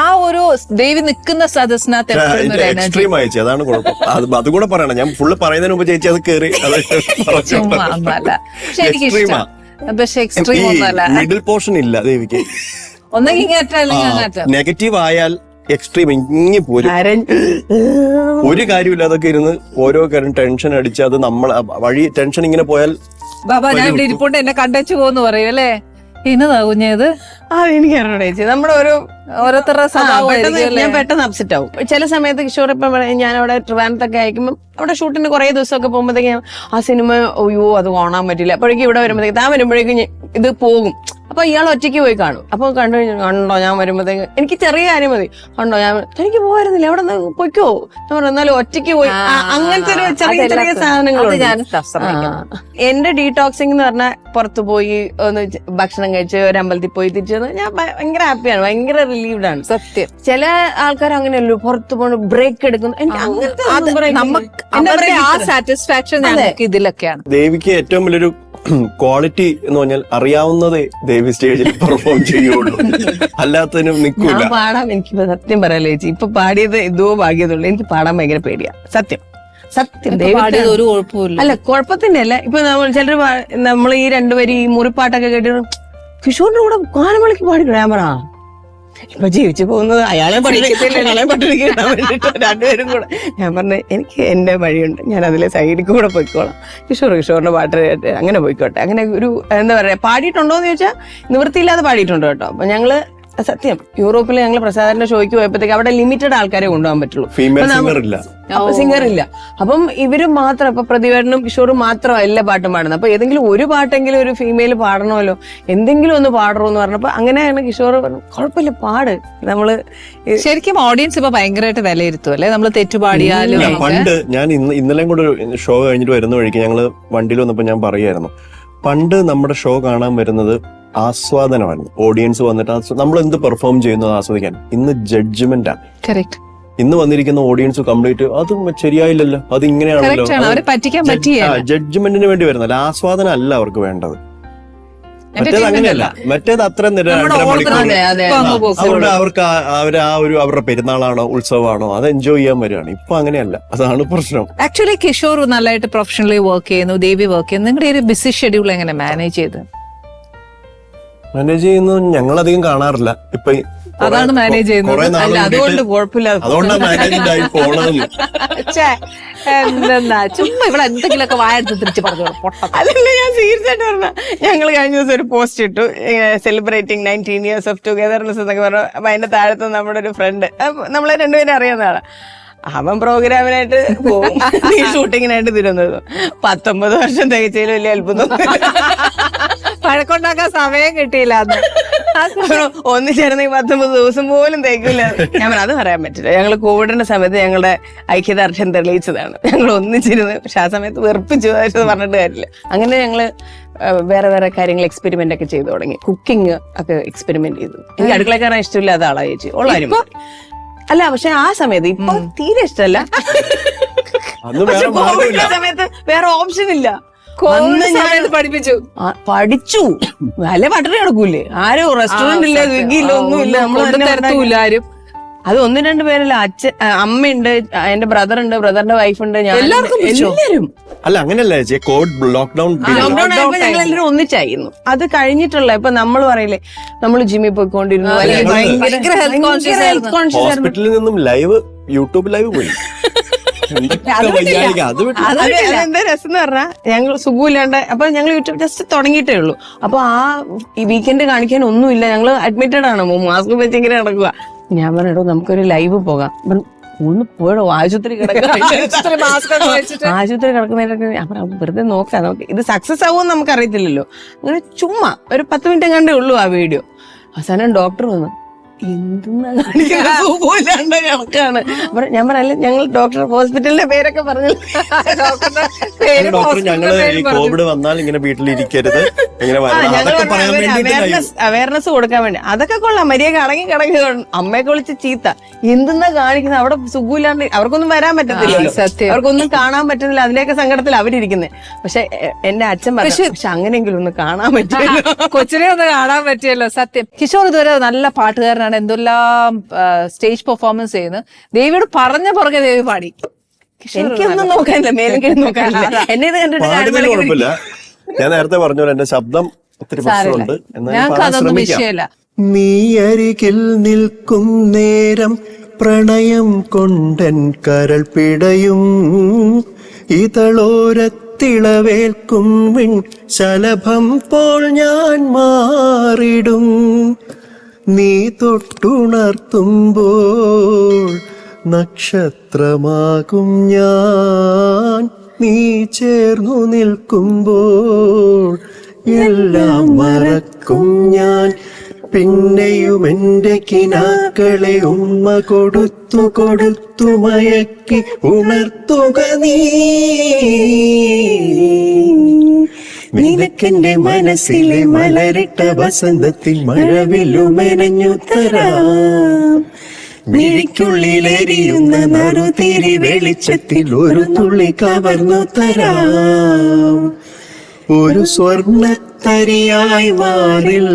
ആ ഒരു ദേവി നിൽക്കുന്ന സദസ്സിനകത്ത് എക്സ്ട്രീം അയച്ചു, അതാണ് കുഴപ്പം. അതുകൂടെ പറയണം, ഞാൻ ഫുള്ള് പറയുന്നതിന് മുമ്പ് ചേച്ചി അത് കയറി ഒന്നല്ല. പക്ഷെ എനിക്ക് ഇഷ്ടം, പക്ഷെ എക്സ്ട്രീം ഒന്നല്ല, മിഡിൽ പോർഷൻ ഇല്ല ദേവിക്ക്. ഒന്നെങ്കിൽ ഇങ്ങേറ്റം അല്ലെങ്കിൽ അങ്ങേറ്റം. നെഗറ്റീവ് ആയാൽ എക്സ്ട്രീം ഇങ്ങി പോരും, ഒരു കാര്യമില്ലാതൊക്കെ ഇരുന്ന് ഓരോ കാര്യം ടെൻഷൻ അടിച്ച് അത് നമ്മൾ വഴി ടെൻഷൻ ഇങ്ങനെ പോയാൽ ബാബാ ഞാൻ ഇവിടെ ഇരിപ്പോണ്ട് എന്നെ കണ്ടച്ചു പോന്ന് പറയും അല്ലേ? ഇന്നതാ കുഞ്ഞത് എനിക്കറിയണോ ചേച്ചി, നമ്മുടെ ഓരോരുത്തരുടെ ഞാൻ പെട്ടെന്ന് അപ്സെറ്റ് ആവും. ചില സമയത്ത് കിഷോർ ഇപ്പം ഞാൻ അവിടെ ട്രിവാൻഡ്രത്തൊക്കെ അയക്കുമ്പോൾ അവിടെ ഷൂട്ടിന് കുറെ ദിവസമൊക്കെ പോകുമ്പോഴത്തേക്കും ആ സിനിമ അയ്യോ അത് കാണാൻ പറ്റില്ല, അപ്പോഴേക്കും ഇവിടെ വരുമ്പോഴത്തേക്ക് താൻ വരുമ്പോഴേക്കും ഇത് പോകും. അപ്പൊ ഇയാൾ ഒറ്റയ്ക്ക് പോയി കാണും. അപ്പൊ കണ്ടോ ഞാൻ വരുമ്പോഴത്തേക്ക് എനിക്ക് ചെറിയ കാര്യം മതി, കണ്ടോ ഞാൻ എനിക്ക് പോകായിരുന്നില്ല, എവിടെ നിന്ന് പൊയ്ക്കോ ഞാൻ പറഞ്ഞു, എന്നാലും ഒറ്റയ്ക്ക് പോയി. അങ്ങനത്തെ ഒരു ചെറിയ ചെറിയ സാധനങ്ങളുണ്ട്. എന്റെ ഡീടോക്സിംഗ് എന്ന് പറഞ്ഞാൽ പുറത്തു പോയി ഒന്ന് ഭക്ഷണം കഴിച്ച് ഒരു അമ്പലത്തിൽ പോയി തിരിച്ചു ഞാൻ ഭയങ്കര ഹാപ്പിയാണ്, ഭയങ്കര റിലീവ്ഡ് ആണ്. സത്യം. ചില ആൾക്കാർ അങ്ങനെയല്ലോ, പുറത്തു പോകണം, ബ്രേക്ക് എടുക്കുന്നു. എനിക്ക് അങ്ങനത്തെ സാറ്റിസ്ഫാക്ഷൻ ഇതിലൊക്കെയാണ്. ദേവിക്ക് ഏറ്റവും വലിയൊരു ക്വാളിറ്റി എന്ന് പറഞ്ഞാൽ അറിയാവുന്നതേ ദേവി സ്റ്റേജിൽ പെർഫോം ചെയ്യുള്ളൂ, അല്ലാത്തതിനും നിൽക്കൂല. പാടാൻ എനിക്ക് സത്യം പറയാലോ ചേച്ചി, ഇപ്പൊ പാടിയത് എന്തോ ഭാഗ്യതുള്ളൂ. എനിക്ക് പാടാൻ ഭയങ്കര പേടിയാ, സത്യം സത്യം. ഒരു കുഴപ്പമില്ല. അല്ല കുഴപ്പത്തിന്റെ അല്ല, ഇപ്പൊ ചിലർ നമ്മൾ ഈ രണ്ടുപേരും ഈ മുറിപ്പാട്ടൊക്കെ കേട്ടിട്ട് കിഷോറിന്റെ കൂടെ ഗാനമേളയ്ക്ക് പാടിക്കണം. ഞാൻ പറയാ ഇപ്പൊ ജീവിച്ചു പോകുന്നത് അയാളെ പഠിപ്പിക്കാൻ വേണ്ടിട്ട് രണ്ടുപേരും കൂടെ. ഞാൻ പറഞ്ഞ എനിക്ക് എന്റെ വഴിയുണ്ട്, ഞാൻ അതിലെ സൈഡിൽ കൂടെ പോയിക്കോളാം, കിഷോറിന്റെ പാട്ട് അങ്ങനെ പോയിക്കോട്ടെ. അങ്ങനെ ഒരു എന്താ പറയാ, പാടിയിട്ടുണ്ടോന്ന് ചോദിച്ചാൽ നിവൃത്തിയില്ലാതെ പാടിയിട്ടുണ്ട് കേട്ടോ. അപ്പൊ ഞങ്ങള് സത്യം യൂറോപ്പിൽ ഞങ്ങൾ പ്രസാദന്റെ ഷോയ്ക്ക് പോയപ്പോഴത്തേക്ക് അവിടെ ലിമിറ്റഡ് ആൾക്കാരെ കൊണ്ടുപോകാൻ പറ്റുള്ളൂ, സിംഗർ ഇല്ല. അപ്പം ഇവര് മാത്രം, ഇപ്പൊ പ്രതിവേടനും കിഷോറും മാത്രമല്ല പാട്ടും പാടുന്നത്. അപ്പൊ ഏതെങ്കിലും ഒരു പാട്ടെങ്കിലും ഒരു ഫീമെയിൽ പാടണമല്ലോ, എന്തെങ്കിലും ഒന്ന് പാടണമെന്ന് പറഞ്ഞപ്പോ അങ്ങനെയാണ് കിഷോർ പറഞ്ഞു കുഴപ്പമില്ല പാട്. നമ്മള് ശരിക്കും ഓഡിയൻസ് ഇപ്പൊ ഭയങ്കരമായിട്ട് വിലയിരുത്തും അല്ലെ, നമ്മള് തെറ്റുപാടിയാലും. പണ്ട് ഞാൻ ഇന്നലെയും കൂടെ ഷോ കഴിഞ്ഞിട്ട് വരുന്ന വഴിക്ക് ഞങ്ങള് വണ്ടിയിൽ വന്നപ്പോ ഞാൻ പറയായിരുന്നു, പണ്ട് നമ്മുടെ ഷോ കാണാൻ വരുന്നത് ആസ്വാദനമായിരുന്നു. ഓഡിയൻസ് വന്നിട്ട് നമ്മൾ എന്ത് പെർഫോം ചെയ്യുന്നത് ആസ്വദിക്കാൻ. ഇന്ന് ജഡ്ജ്മെന്റ് ആണ്. ഇന്ന് വന്നിരിക്കുന്ന ഓഡിയൻസ് കംപ്ലീറ്റ് അത് ശരിയായില്ലല്ലോ, അത് ഇങ്ങനെയാണല്ലോ, ജഡ്ജ്മെന്റിന് വേണ്ടി വരുന്നല്ല, ആസ്വാദനം അല്ല അവർക്ക് വേണ്ടത്. മറ്റേത് അങ്ങനെയല്ല, മറ്റേത് അത്ര അവർക്ക് അവരുടെ പെരുന്നാളാണോ ഉത്സവമാണോ അത് എൻജോയ് ചെയ്യാൻ വരികയാണ്. ഇപ്പൊ അങ്ങനെയല്ല, അതാണ് പ്രശ്നം. ആക്ച്വലി കിഷോർ നല്ലതായിട്ട് പ്രൊഫഷണലി വർക്ക് ചെയ്യുന്നു, ദേവി വർക്ക് ചെയ്യുന്നു. നിങ്ങളുടെ ഒരു ബിസി ഷെഡ്യൂൾ എങ്ങനെ മാനേജ് ചെയ്യുന്നത്? മാനേജ് ചെയ്യുന്നത് ഞങ്ങളധികം കാണാറില്ല. ഇപ്പൊ അതാണ് മാനേജ് ചെയ്യുന്നത്. അതുകൊണ്ട് കുഴപ്പമില്ല, അതുകൊണ്ടാണ് മാനേജ്മെന്റ് ആയി പോണത്. ചുമ്മാ ഇവിടെ എന്തെങ്കിലുമൊക്കെ വായെടുത്ത് തിരിച്ച് പറഞ്ഞു. അതല്ല ഞാൻ തീർച്ചയായിട്ടും പറഞ്ഞ, ഞങ്ങൾ കഴിഞ്ഞ ദിവസം ഒരു പോസ്റ്റ് ഇട്ടു, സെലിബ്രേറ്റിംഗ് 19 years of togetherness എന്നൊക്കെ പറഞ്ഞു. അപ്പൊ അതിന്റെ താഴത്ത് നമ്മുടെ ഒരു ഫ്രണ്ട്, നമ്മളെ രണ്ടുപേരും അറിയാവുന്നതാണ്, അവൻ പ്രോഗ്രാമിനായിട്ട് പോകും, ഷൂട്ടിങ്ങിനായിട്ട് തിരുവനന്തപുരം. 19 വർഷം തികച്ചതിൽ വലിയ അത്ഭുതം. വഴക്കുണ്ടാക്കാൻ സമയം കിട്ടിയില്ല അന്ന്. ഒന്നിച്ചേർന്ന് 19 ദിവസം പോലും തേക്കില്ല. ഞാൻ പറഞ്ഞു അത് പറയാൻ പറ്റില്ല. ഞങ്ങൾ കോവിഡിന്റെ സമയത്ത് ഞങ്ങളുടെ ഐക്യദാർഢ്യം തെളിയിച്ചതാണ്. ഞങ്ങൾ ഒന്നിച്ചിരുന്ന്, പക്ഷെ ആ സമയത്ത് വെറുപ്പിച്ചു പറഞ്ഞിട്ട് കാര്യമില്ല. അങ്ങനെ ഞങ്ങള് വേറെ വേറെ കാര്യങ്ങൾ എക്സ്പെരിമെന്റ് ഒക്കെ ചെയ്തു തുടങ്ങി. കുക്കിംഗ് ഒക്കെ എക്സ്പെരിമെന്റ് ചെയ്തു. എനിക്ക് അടുക്കള കയറാൻ ഇഷ്ടമില്ലാത്ത ആളാ ചേച്ചി, ഉള്ളാരും അല്ല. പക്ഷെ ആ സമയത്ത് ഇപ്പൊ തീരെ ഇഷ്ടമല്ല. പക്ഷെ കോവിഡിന്റെ സമയത്ത് വേറെ ഓപ്ഷൻ ഇല്ല. പഠിപ്പിച്ചു പഠിച്ചു. നല്ല പട്ടണി കിടക്കൂലേ, ആരും റെസ്റ്റോറന്റ് ഇല്ല, സ്വിഗ്ഗി ഇല്ല, ഒന്നുമില്ല. നമ്മൾ ആരും അത് 1-2 പേരല്ല. അമ്മയുണ്ട്, എന്റെ ബ്രദറുണ്ട്, ബ്രദറിന്റെ വൈഫുണ്ട്, ഞാൻ എല്ലാവരും. അല്ല അങ്ങനെയല്ല ചേച്ചി, കോവിഡ് ലോക്ക്ഡൌൺ ലോക്ക്ഡൌൺ ആയപ്പോ ഞങ്ങൾ എല്ലാവരും ഒന്നിച്ചായിരുന്നു. അത് കഴിഞ്ഞിട്ടുള്ള ഇപ്പൊ നമ്മൾ പറയില്ലേ, നമ്മൾ ജിമ്മിൽ പോയിക്കൊണ്ടിരുന്നു, അല്ലെങ്കിൽ ഭയങ്കര ഹെൽത്ത് കോൺഷ്യസ് ആയിരുന്നു. ഹോസ്പിറ്റലിൽ നിന്നും ലൈവ് യൂട്യൂബ് ലൈവ് പോയി. അതെന്താ രസം എന്ന് പറഞ്ഞാൽ ഞങ്ങൾ സുഖമില്ലാണ്ട് അപ്പൊ ഞങ്ങൾ യൂട്യൂബ് ജസ്റ്റ് തുടങ്ങിയിട്ടേ ഉള്ളൂ. അപ്പൊ ഈ വീക്കെൻഡ് കാണിക്കാൻ ഒന്നുമില്ല, ഞങ്ങള് അഡ്മിറ്റഡ് ആണ്, മാസ്ക് വെച്ചിങ്ങനെ നടക്കുക. ഞാൻ പറഞ്ഞോ നമുക്കൊരു ലൈവ് പോകാം. ഒന്ന് പോയോ, ആശുപത്രി ആശുപത്രി കിടക്കുന്നതിനൊക്കെ ഞാൻ പറയാം വെറുതെ നോക്കാം, നമുക്ക് ഇത് സക്സസ് ആവുമെന്ന് നമുക്ക് അറിയത്തില്ലല്ലോ. അങ്ങനെ ചുമ്മാ ഒരു 10 മിനിറ്റ് കണ്ടേ ഉള്ളൂ ആ വീഡിയോ. അവസാനം ഡോക്ടർ വന്നു, എന്തെന്നാ കണക്കാണ്. ഞാൻ പറയല്ലേ, ഞങ്ങൾ ഡോക്ടർ ഹോസ്പിറ്റലിന്റെ പേരൊക്കെ പറഞ്ഞു. ഡോക്ടർ ഞങ്ങള് ഈ കോവിഡ് വന്നാൽ ഇങ്ങനെ വീട്ടിലിരിക്കരുത്, ഇങ്ങനെ അവയർനെസ് കൊടുക്കാൻ വേണ്ടി. അതൊക്കെ കൊള്ളാം, മര്യാദ അടങ്ങി കിടങ്ങി. അമ്മയൊക്കെ വിളിച്ച് ചീത്ത, എന്തെന്നാ കാണിക്കുന്നത്, അവിടെ സുഖമില്ലാണ്ട് അവർക്കൊന്നും വരാൻ പറ്റത്തില്ല, അവർക്കൊന്നും കാണാൻ പറ്റുന്നില്ല. അതിലേക്ക് സങ്കടത്തിൽ അവരിയ്ക്കുന്നത്. പക്ഷെ എന്റെ അച്ഛൻ പറഞ്ഞു, പക്ഷെ അങ്ങനെയെങ്കിലും ഒന്ന് കാണാൻ പറ്റില്ല, കൊച്ചിനെ ഒന്ന് കാണാൻ പറ്റിയല്ലോ. സത്യം. കിഷോർ ഇതുവരെ നല്ല പാട്ടുകാരനാണ്, എന്തെല്ലാം സ്റ്റേജ് പെർഫോമൻസ് ചെയ്യുന്നു. ദേവിയോട് പറഞ്ഞ പുറകെ ദേവി പാടി. എനിക്കൊന്നും നോക്കാനില്ല, മേലും നോക്കാനില്ല. എന്നെ ഇത് കണ്ടിട്ട് ഞാൻ നേരത്തെ പറഞ്ഞ പോലെ എന്റെ ശബ്ദം ഒത്തിരി പ്രശ്നമുണ്ട്, ഞങ്ങൾക്ക് അതൊന്നും വിഷയമല്ല. നീ അരികിൽ നിൽക്കും നേരം പ്രണയം കൊണ്ടൻ കരൾ പിടയും, ഇതളോരത്തിളവേൽക്കും വിൺ ശലഭം പോൽ ഞാൻ മാറിടും. നീ തൊട്ടുണർത്തുമ്പോൾ നക്ഷത്രമാകും ഞാൻ, നീ ചേർന്നു നിൽക്കുമ്പോൾ എല്ലാം മറക്കും ഞാൻ. പിന്നെയും എന്റെ കിനാക്കളെ ഉമ്മ കൊടുത്തു കൊടുത്തു മയക്കി ഉണർത്തുക നീ. നിനക്കെന്റെ മനസ്സിലെ മലരിട്ട വസന്തത്തിൽ മഴവിലുമെനഞ്ഞു തരാം. മിഴിക്കുള്ളിലെരിയുന്ന നറുതിരി വെളിച്ചത്തിൽ ഒരു തുള്ളി കവർന്നു തരാം. ഒരു സ്വർണ്ണത്തരിയായി വാറിൽ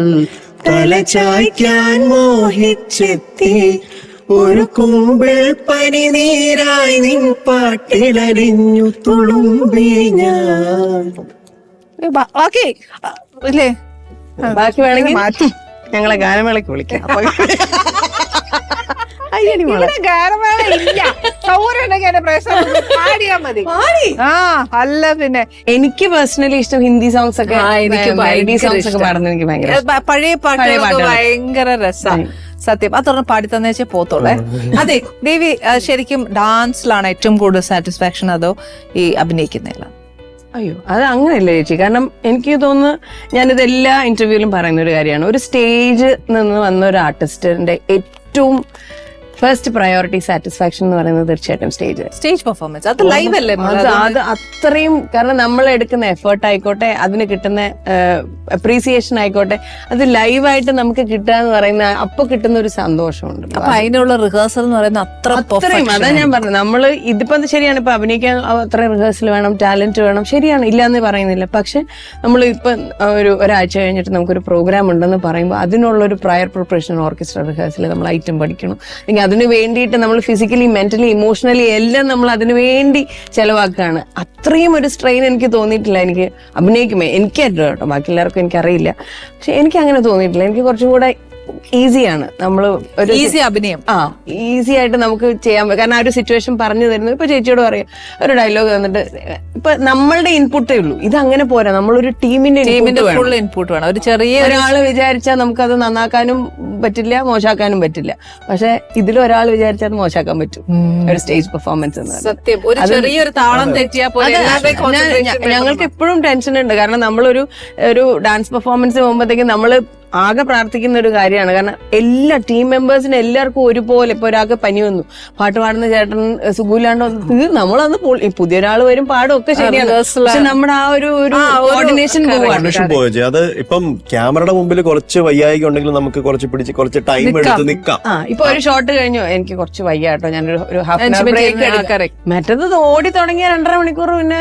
തലചായ്ക്കാൻ മോഹിച്ചെത്തി, ഒരു കുമ്പിൾ പനിനീരായി നിൻ പാട്ടിലലിഞ്ഞു തുളുമ്പി ഞാൻ. ബാക്കി ഇല്ലേ, ബാക്കി വേണമെങ്കിൽ ഞങ്ങളെ ഗാനമേളയ്ക്ക് വിളിക്കാം. ഗാനമേള ഇല്ല, അല്ല പിന്നെ എനിക്ക് പേഴ്സണലി ഇഷ്ടം ഹിന്ദി സോങ്സ് ഒക്കെ. എനിക്ക് സോങ്സ് ഒക്കെ പാടുന്നത് എനിക്ക് ഭയങ്കര പഴയ പാട്ടുകൾ ഭയങ്കര രസമാണ്. സത്യം. അത് പറഞ്ഞ് പാടി തന്നേച്ചേ പോത്തോളെ. അതെ ദേവി, ശരിക്കും ഡാൻസിലാണ് ഏറ്റവും കൂടുതൽ സാറ്റിസ്ഫാക്ഷൻ അതോ ഈ അഭിനയിക്കുന്നതിലാണ്? അയ്യോ, അത് അങ്ങനെയല്ല ചേച്ചി. കാരണം എനിക്ക് തോന്നുന്നു, ഞാനിത് എല്ലാ ഇന്റർവ്യൂവിലും പറയുന്ന ഒരു കാര്യമാണ്, ഒരു സ്റ്റേജിൽ നിന്ന് വന്ന ഒരു ആർട്ടിസ്റ്റിന്റെ ഏറ്റവും ഫസ്റ്റ് പ്രയോറിറ്റി സാറ്റിസ്ഫാക്ഷൻ എന്ന് പറയുന്നത് തീർച്ചയായിട്ടും സ്റ്റേജ് പെർഫോമൻസ്. അത് ലൈവ് അല്ലേ, അത് അത്രയും. കാരണം നമ്മൾ എടുക്കുന്ന എഫേർട്ട് ആയിക്കോട്ടെ, അതിന് കിട്ടുന്ന അപ്രീസിയേഷൻ ആയിക്കോട്ടെ, അത് ലൈവായിട്ട് നമുക്ക് കിട്ടുക എന്ന് പറയുന്ന അപ്പൊ കിട്ടുന്ന ഒരു സന്തോഷമുണ്ട്. അപ്പൊ അതിനുള്ള റിഹേഴ്സൽ എന്ന് പറയുന്നത് അത്രയും. അതാ ഞാൻ പറഞ്ഞത്, നമ്മള് ഇതിപ്പോ ശരിയാണ്, ഇപ്പൊ അഭിനയിക്കാൻ അത്രയും റിഹേഴ്സൽ വേണം, ടാലന്റ് വേണം, ശരിയാണ്, ഇല്ലാന്ന് പറയുന്നില്ല. പക്ഷെ നമ്മൾ ഇപ്പൊ ഒരാഴ്ച കഴിഞ്ഞിട്ട് നമുക്കൊരു പ്രോഗ്രാം ഉണ്ടെന്ന് പറയുമ്പോൾ അതിനുള്ളൊരു പ്രയർ പ്രിപ്പറേഷൻ, ഓർക്കസ്ട്ര റിഹേഴ്സൽ, നമ്മൾ ഐറ്റം പഠിക്കണം, അല്ലെങ്കിൽ അതിനു വേണ്ടിയിട്ട് നമ്മൾ ഫിസിക്കലി മെന്റലി ഇമോഷണലി എല്ലാം നമ്മൾ അതിനു വേണ്ടി ചെലവാക്കുകയാണ്. അത്രയും ഒരു സ്ട്രെയിൻ എനിക്ക് തോന്നിയിട്ടില്ല. എനിക്ക് അഭിനയിക്കുമ്പോൾ എനിക്കായിട്ട് കേട്ടോ, ബാക്കി എല്ലാവർക്കും എനിക്കറിയില്ല, പക്ഷെ എനിക്ക് അങ്ങനെ തോന്നിയിട്ടില്ല. എനിക്ക് കുറച്ചും കൂടെ ഈസിയാണ്. നമ്മള് ഒരു ഈസി അഭിനയം. ഈസി ആയിട്ട് നമുക്ക് ചെയ്യാൻ പറ്റും. കാരണം ആ ഒരു സിറ്റുവേഷൻ പറഞ്ഞു തരുന്നത് ഇപ്പൊ ചേച്ചിയോട് പറയാം, ഒരു ഡയലോഗ് തന്നിട്ട് ഇപ്പൊ നമ്മളുടെ ഇൻപുട്ടേ ഉള്ളൂ. ഇത് അങ്ങനെ പോരാ, നമ്മളൊരു ടീമിന്റെ ഫുൾ ഇൻപുട്ട് വേണം. ഒരു ചെറിയ ഒരാള് വിചാരിച്ചാൽ നമുക്കത് നന്നാക്കാനും പറ്റില്ല, മോശമാക്കാനും പറ്റില്ല. പക്ഷെ ഇതിലൊരാൾ വിചാരിച്ചാൽ അത് മോശമാക്കാൻ പറ്റും. ഒരു സ്റ്റേജ് പെർഫോമൻസ് എന്ന് സത്യം. ഒരു ചെറിയൊരു താളം തെറ്റിയാ ഞങ്ങൾക്ക് എപ്പോഴും ടെൻഷൻ ഉണ്ട്. കാരണം നമ്മളൊരു ഡാൻസ് പെർഫോമൻസ് പോകുമ്പോഴത്തേക്കും നമ്മള് ആകെ പ്രാർത്ഥിക്കുന്ന ഒരു കാര്യമാണ്. കാരണം എല്ലാ ടീം മെമ്പേഴ്സിനും എല്ലാവർക്കും ഒരുപോലെ, ഇപ്പൊ ഒരാൾക്ക് പനി വന്നു, പാട്ട് പാടുന്ന ചേട്ടൻ സുഖമില്ലാണ്ട് നമ്മളന്ന് പുതിയ ഒരാൾ വരും പാടും ഒക്കെ ശരിയാണ്. പക്ഷെ നമ്മുടെ ആ ഒരു കോർഡിനേഷൻ പോയി. അത് ഇപ്പം ക്യാമറയുടെ മുമ്പിൽ കുറച്ച് വയ്യായിക ഉണ്ടെങ്കിൽ നമുക്ക് കുറച്ച് പിടിച്ച് കുറച്ച് ടൈം എടുത്ത് നിക്കാം. ഇപ്പൊ ഒരു ഷോട്ട് കഴിഞ്ഞു, എനിക്ക് കുറച്ച് വയ്യ കേട്ടോ, ഞാനൊരു ഹാഫ് ആൻ അവർ ബ്രേക്ക് എടുക്കാം. മറ്റേത് ഓടി തുടങ്ങിയ 2.5 മണിക്കൂർ പിന്നെ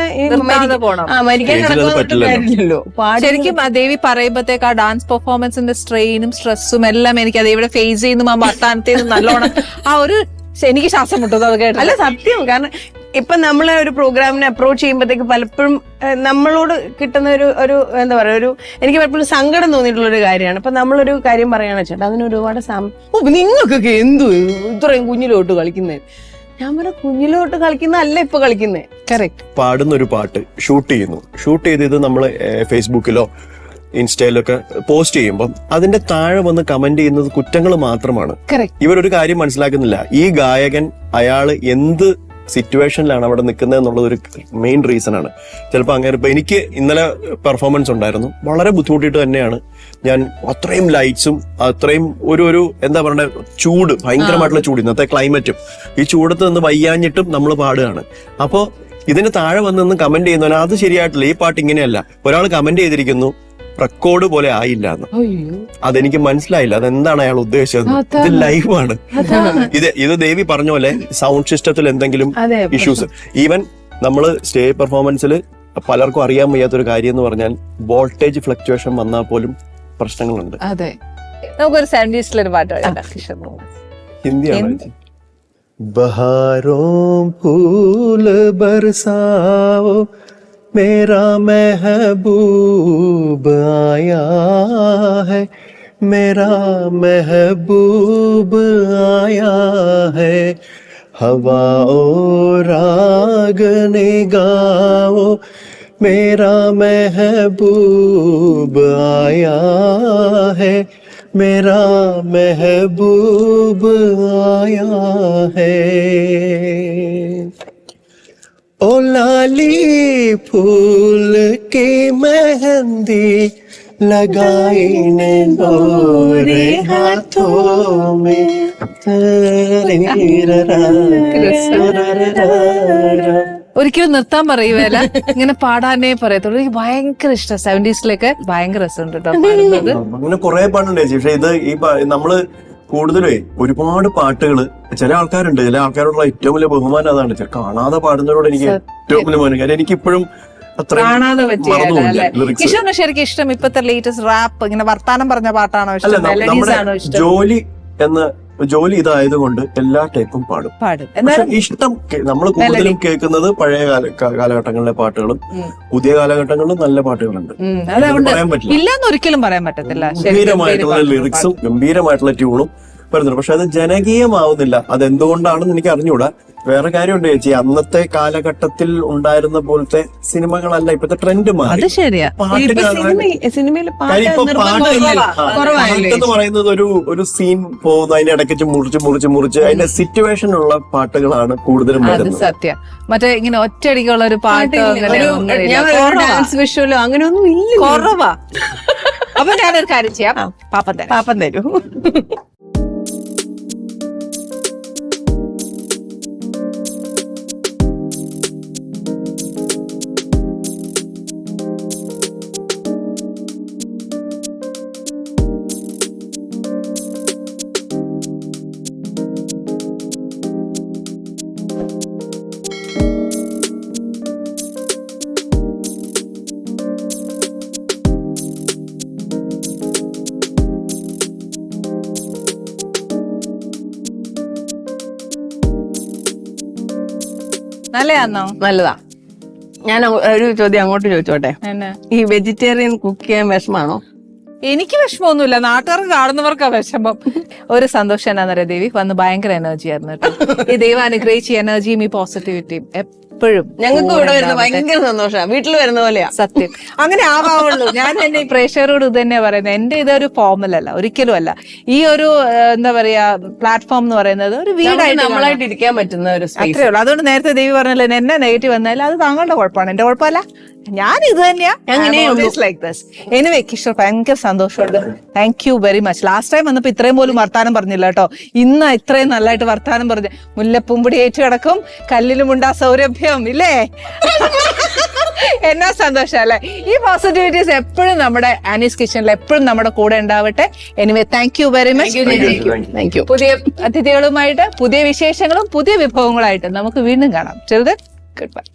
മരിക്കാൻ കിടക്കുന്നില്ലല്ലോ. ശരിക്കും ദേവി പറയുമ്പോഴത്തേക്ക് ആ ഡാൻസ് പെർഫോമൻസ് സ്ട്രെയിനും സ്ട്രെസ്സും എല്ലാം എനിക്ക് അത് ഇവിടെ ഫേസ് ചെയ്യുന്നു. ആ വർത്താനത്തേന്ന് നല്ലോണം ആ ഒരു എനിക്ക് ശ്വാസം മുട്ടുന്നത് അത് കേട്ടോ. അല്ല സത്യം. കാരണം ഇപ്പൊ നമ്മളെ ഒരു പ്രോഗ്രാമിനെ അപ്രോച്ച് ചെയ്യുമ്പോഴത്തേക്ക് പലപ്പോഴും നമ്മളോട് കിട്ടുന്ന ഒരു എന്താ പറയാ, എനിക്ക് പലപ്പോഴും സങ്കടം തോന്നിയിട്ടുള്ള ഒരു കാര്യമാണ്. ഇപ്പൊ നമ്മളൊരു കാര്യം പറയുകയാണെന്ന് വെച്ചാൽ അതിന് ഒരുപാട് നിങ്ങൾക്കൊക്കെ എന്തു ഇത്രയും കുഞ്ഞിലോട്ട് കളിക്കുന്നത്. ഞാൻ പറഞ്ഞ കുഞ്ഞിലോട്ട് കളിക്കുന്നതല്ല ഇപ്പൊ കളിക്കുന്നത്. കറക്റ്റ്. പാടുന്നൊരു പാട്ട് ഷൂട്ട് ചെയ്ത് ഇത് നമ്മള് ഫേസ്ബുക്കിലോ ഇൻസ്റ്റയിലൊക്കെ പോസ്റ്റ് ചെയ്യുമ്പോൾ അതിന്റെ താഴെ വന്ന് കമന്റ് ചെയ്യുന്നത് കുറ്റങ്ങൾ മാത്രമാണ്. ഇവരൊരു കാര്യം മനസ്സിലാക്കുന്നില്ല, ഈ ഗായകൻ അയാള് എന്ത് സിറ്റുവേഷനിലാണ് അവിടെ നിൽക്കുന്നത് എന്നുള്ളത് ഒരു മെയിൻ റീസൺ ആണ്. ചിലപ്പോൾ അങ്ങനെ ഇപ്പൊ എനിക്ക് ഇന്നലെ പെർഫോമൻസ് ഉണ്ടായിരുന്നു, വളരെ ബുദ്ധിമുട്ടിയിട്ട് തന്നെയാണ് ഞാൻ അത്രയും ലൈറ്റ്സും അത്രയും ഒരു എന്താ പറയണ്ടേ ചൂട്, ഭയങ്കരമായിട്ടുള്ള ചൂട്, ഇന്നത്തെ ക്ലൈമറ്റും ഈ ചൂടത്ത് നിന്ന് വയ്യാഞ്ഞിട്ടും നമ്മൾ പാടുകയാണ്. അപ്പോ ഇതിന് താഴെ വന്ന് കമന്റ് ചെയ്യുന്നവന് അത് ശരിയായിട്ടില്ല, ഈ പാട്ട് ഇങ്ങനെയല്ല. ഒരാൾ കമന്റ് ചെയ്തിരിക്കുന്നു റെക്കോർഡ് പോലെ ആയില്ല എന്ന്. അതെനിക്ക് മനസ്സിലായില്ല അതെന്താണ് അയാൾ ഉദ്ദേശിച്ചത്. ഇത് ലൈവാണ്. ഇത് ദേവി പറഞ്ഞ പോലെ സൗണ്ട് സിസ്റ്റത്തിൽ എന്തെങ്കിലും ഇഷ്യൂസ്, ഈവൻ നമ്മള് സ്റ്റേജ് പെർഫോമൻസിൽ പലർക്കും അറിയാൻ വയ്യാത്തൊരു കാര്യം എന്ന് പറഞ്ഞാൽ വോൾട്ടേജ് ഫ്ലക്ച്വേഷൻ വന്നാൽ പോലും പ്രശ്നങ്ങളുണ്ട്. അതെ, നമുക്കൊരു 70s ഒരു പാട്ട് ഹിന്ദിയാണ്. ബഹാരോ ഫൂൽ ബർസാവോ मेरा महबूब आया है, मेरा महबूब आया है, हवाओ राग ने गाओ, मेरा महबूब आया है, मेरा महबूब आया है. ओ लाली फूल की मेहंदी लगाई ने गोरे हाथों में. ഒരിക്കലും നിർത്താൻ പറയുവല്ല, ഇങ്ങനെ പാടാനേ പറയത്തുള്ളൂ. എനിക്ക് ഭയങ്കര ഇഷ്ടം 70s ഭയങ്കര രസമുണ്ട് കേട്ടോ പാടുന്നത്. അങ്ങനെ കുറെ പാട്ടുണ്ട് ചേച്ചി. പക്ഷെ ഇത് ഈ നമ്മള് കൂടുതലേ ഒരുപാട് പാട്ടുകള് ചില ആൾക്കാരുണ്ട്, ചില ആൾക്കാരോടുള്ള ഏറ്റവും വലിയ ബഹുമാനം അതാണ്. കാണാതെ പാടുന്നവരോട് എനിക്ക് ഏറ്റവും വലിയ ബഹുമാനം. കാര്യം എനിക്ക് ഇപ്പോഴും കാണാതെ പറ്റിയ ശരിക്കും ഇഷ്ടം ഇപ്പത്തെ ലേറ്റസ്റ്റ് റാപ്പ്, ഇങ്ങനെ വർത്താനം പറഞ്ഞ പാട്ടാണോ ഇഷ്ടം, മെലഡീസ് ആണോ ഇഷ്ടം? ജോലി ഇതായതുകൊണ്ട് എല്ലാ ടൈപ്പും പാടും. ഇഷ്ടം നമ്മൾ കൂടുതലും കേൾക്കുന്നത് പഴയ കാലഘട്ടങ്ങളിലെ പാട്ടുകളും പുതിയ കാലഘട്ടങ്ങളിലും നല്ല പാട്ടുകളുണ്ട്. പറയാൻ പറ്റില്ല, ഇല്ലെന്ന് ഒരിക്കലും പറയാൻ പറ്റത്തില്ല. ഗംഭീരമായിട്ടുള്ള ലിറിക്സും ഗംഭീരമായിട്ടുള്ള ട്യൂണും വരുന്നുണ്ട്. പക്ഷെ അത് ജനകീയമാവുന്നില്ല. അതെന്തുകൊണ്ടാണെന്ന് എനിക്ക് അറിഞ്ഞൂടാ. വേറെ കാര്യമുണ്ട് ചേച്ചി, അന്നത്തെ കാലഘട്ടത്തിൽ ഉണ്ടായിരുന്ന പോലത്തെ സിനിമകളല്ല ഇപ്പത്തെ ട്രെൻഡ് മാറി. പാട്ടെന്ന് പറയുന്നത് ഒരു സീൻ പോകുന്നു, അതിന്റെ ഇടയ്ക്ക് മുറിച്ച് അതിന്റെ സിറ്റുവേഷനുള്ള പാട്ടുകളാണ് കൂടുതലും വരുന്നത്. സത്യം. മറ്റേ ഇങ്ങനെ ഒറ്റയടിക്കുള്ള ഒരു പാട്ട് ഡാൻസ് വിഷ്വലോ അങ്ങനെയൊന്നും ഇല്ല, കുറവാ. അപ്പൊ ഞാനൊരു കാര്യം ചെയ്യാം, പാപ്പം തരൂ. നല്ലതാണോ? നല്ലതാ. ഞാൻ ഒരു ചോദ്യം അങ്ങോട്ട് ചോദിച്ചോട്ടെ. ഈ വെജിറ്റേറിയൻ കുക്ക് ചെയ്യാൻ വിഷമാണോ? എനിക്ക് വിഷമമൊന്നുമില്ല, നാട്ടുകാർക്ക് കാണുന്നവർക്കാ വിഷമം. ഒരു സന്തോഷം എന്നാന്നറിയാം ദേവി, വന്ന് ഭയങ്കര എനർജി ആയിരുന്നു കേട്ടോ. ഈ ദൈവം അനുഗ്രഹിച്ച എനർജിയും ഈ പോസിറ്റിവിറ്റിയും എപ്പോഴും ഞങ്ങൾക്ക് ഇവിടെ വരുന്നത് ഭയങ്കര സന്തോഷമാണ്, വീട്ടിൽ വരുന്ന പോലെയാ. സത്യം അങ്ങനെ ആവാവുള്ളൂ. ഞാൻ തന്നെ ഈ പ്രേക്ഷകരോട് ഇത് തന്നെയാ പറയുന്നത്. എന്റെ ഇതൊരു ഫോമലല്ല, ഒരിക്കലും അല്ല. ഈ ഒരു എന്താ പറയാ പ്ലാറ്റ്ഫോം എന്ന് പറയുന്നത് ഒരു വീടായിട്ട് നമ്മളായിട്ട് ഇരിക്കാൻ പറ്റുന്ന ഒരു അത്രേ ഉള്ളൂ. അതുകൊണ്ട് നേരത്തെ ദേവി പറഞ്ഞല്ലോ, എന്നെ നെഗറ്റീവ് വന്നാലും അത് താങ്കളുടെ കുഴപ്പമാണ്, എന്റെ കുഴപ്പമല്ല. ഞാൻ ഇത് തന്നെയാ ലൈക്ക് ദിസ്. എനിവേ കിഷോർ ഭയങ്കര സന്തോഷമുണ്ട്. Thank you very much. Last time വന്നപ്പോ ഇത്രയും പോലും വർത്താനം പറഞ്ഞില്ല കേട്ടോ. ഇന്ന് ഇത്രയും നല്ലതായിട്ട് വർത്താനം പറഞ്ഞു. മുല്ലപ്പൂമ്പൊടി ഏറ്റു കിടക്കും, കല്ലിലുമുണ്ടാ സൗരഭ്യം ഇല്ലേ? എന്നാ സന്തോഷം അല്ലെ? ഈ പോസിറ്റിവിറ്റീസ് എപ്പോഴും നമ്മുടെ ആനീസ് കിച്ചണിൽ എപ്പോഴും നമ്മുടെ കൂടെ ഉണ്ടാവട്ടെ. Anyway thank you very much. Thank you. പുതിയ അതിഥികളുമായിട്ട് പുതിയ വിശേഷങ്ങളും പുതിയ വിഭവങ്ങളായിട്ട് നമുക്ക് വീണ്ടും കാണാം. ചെറുത് ഗുഡ് ബൈ.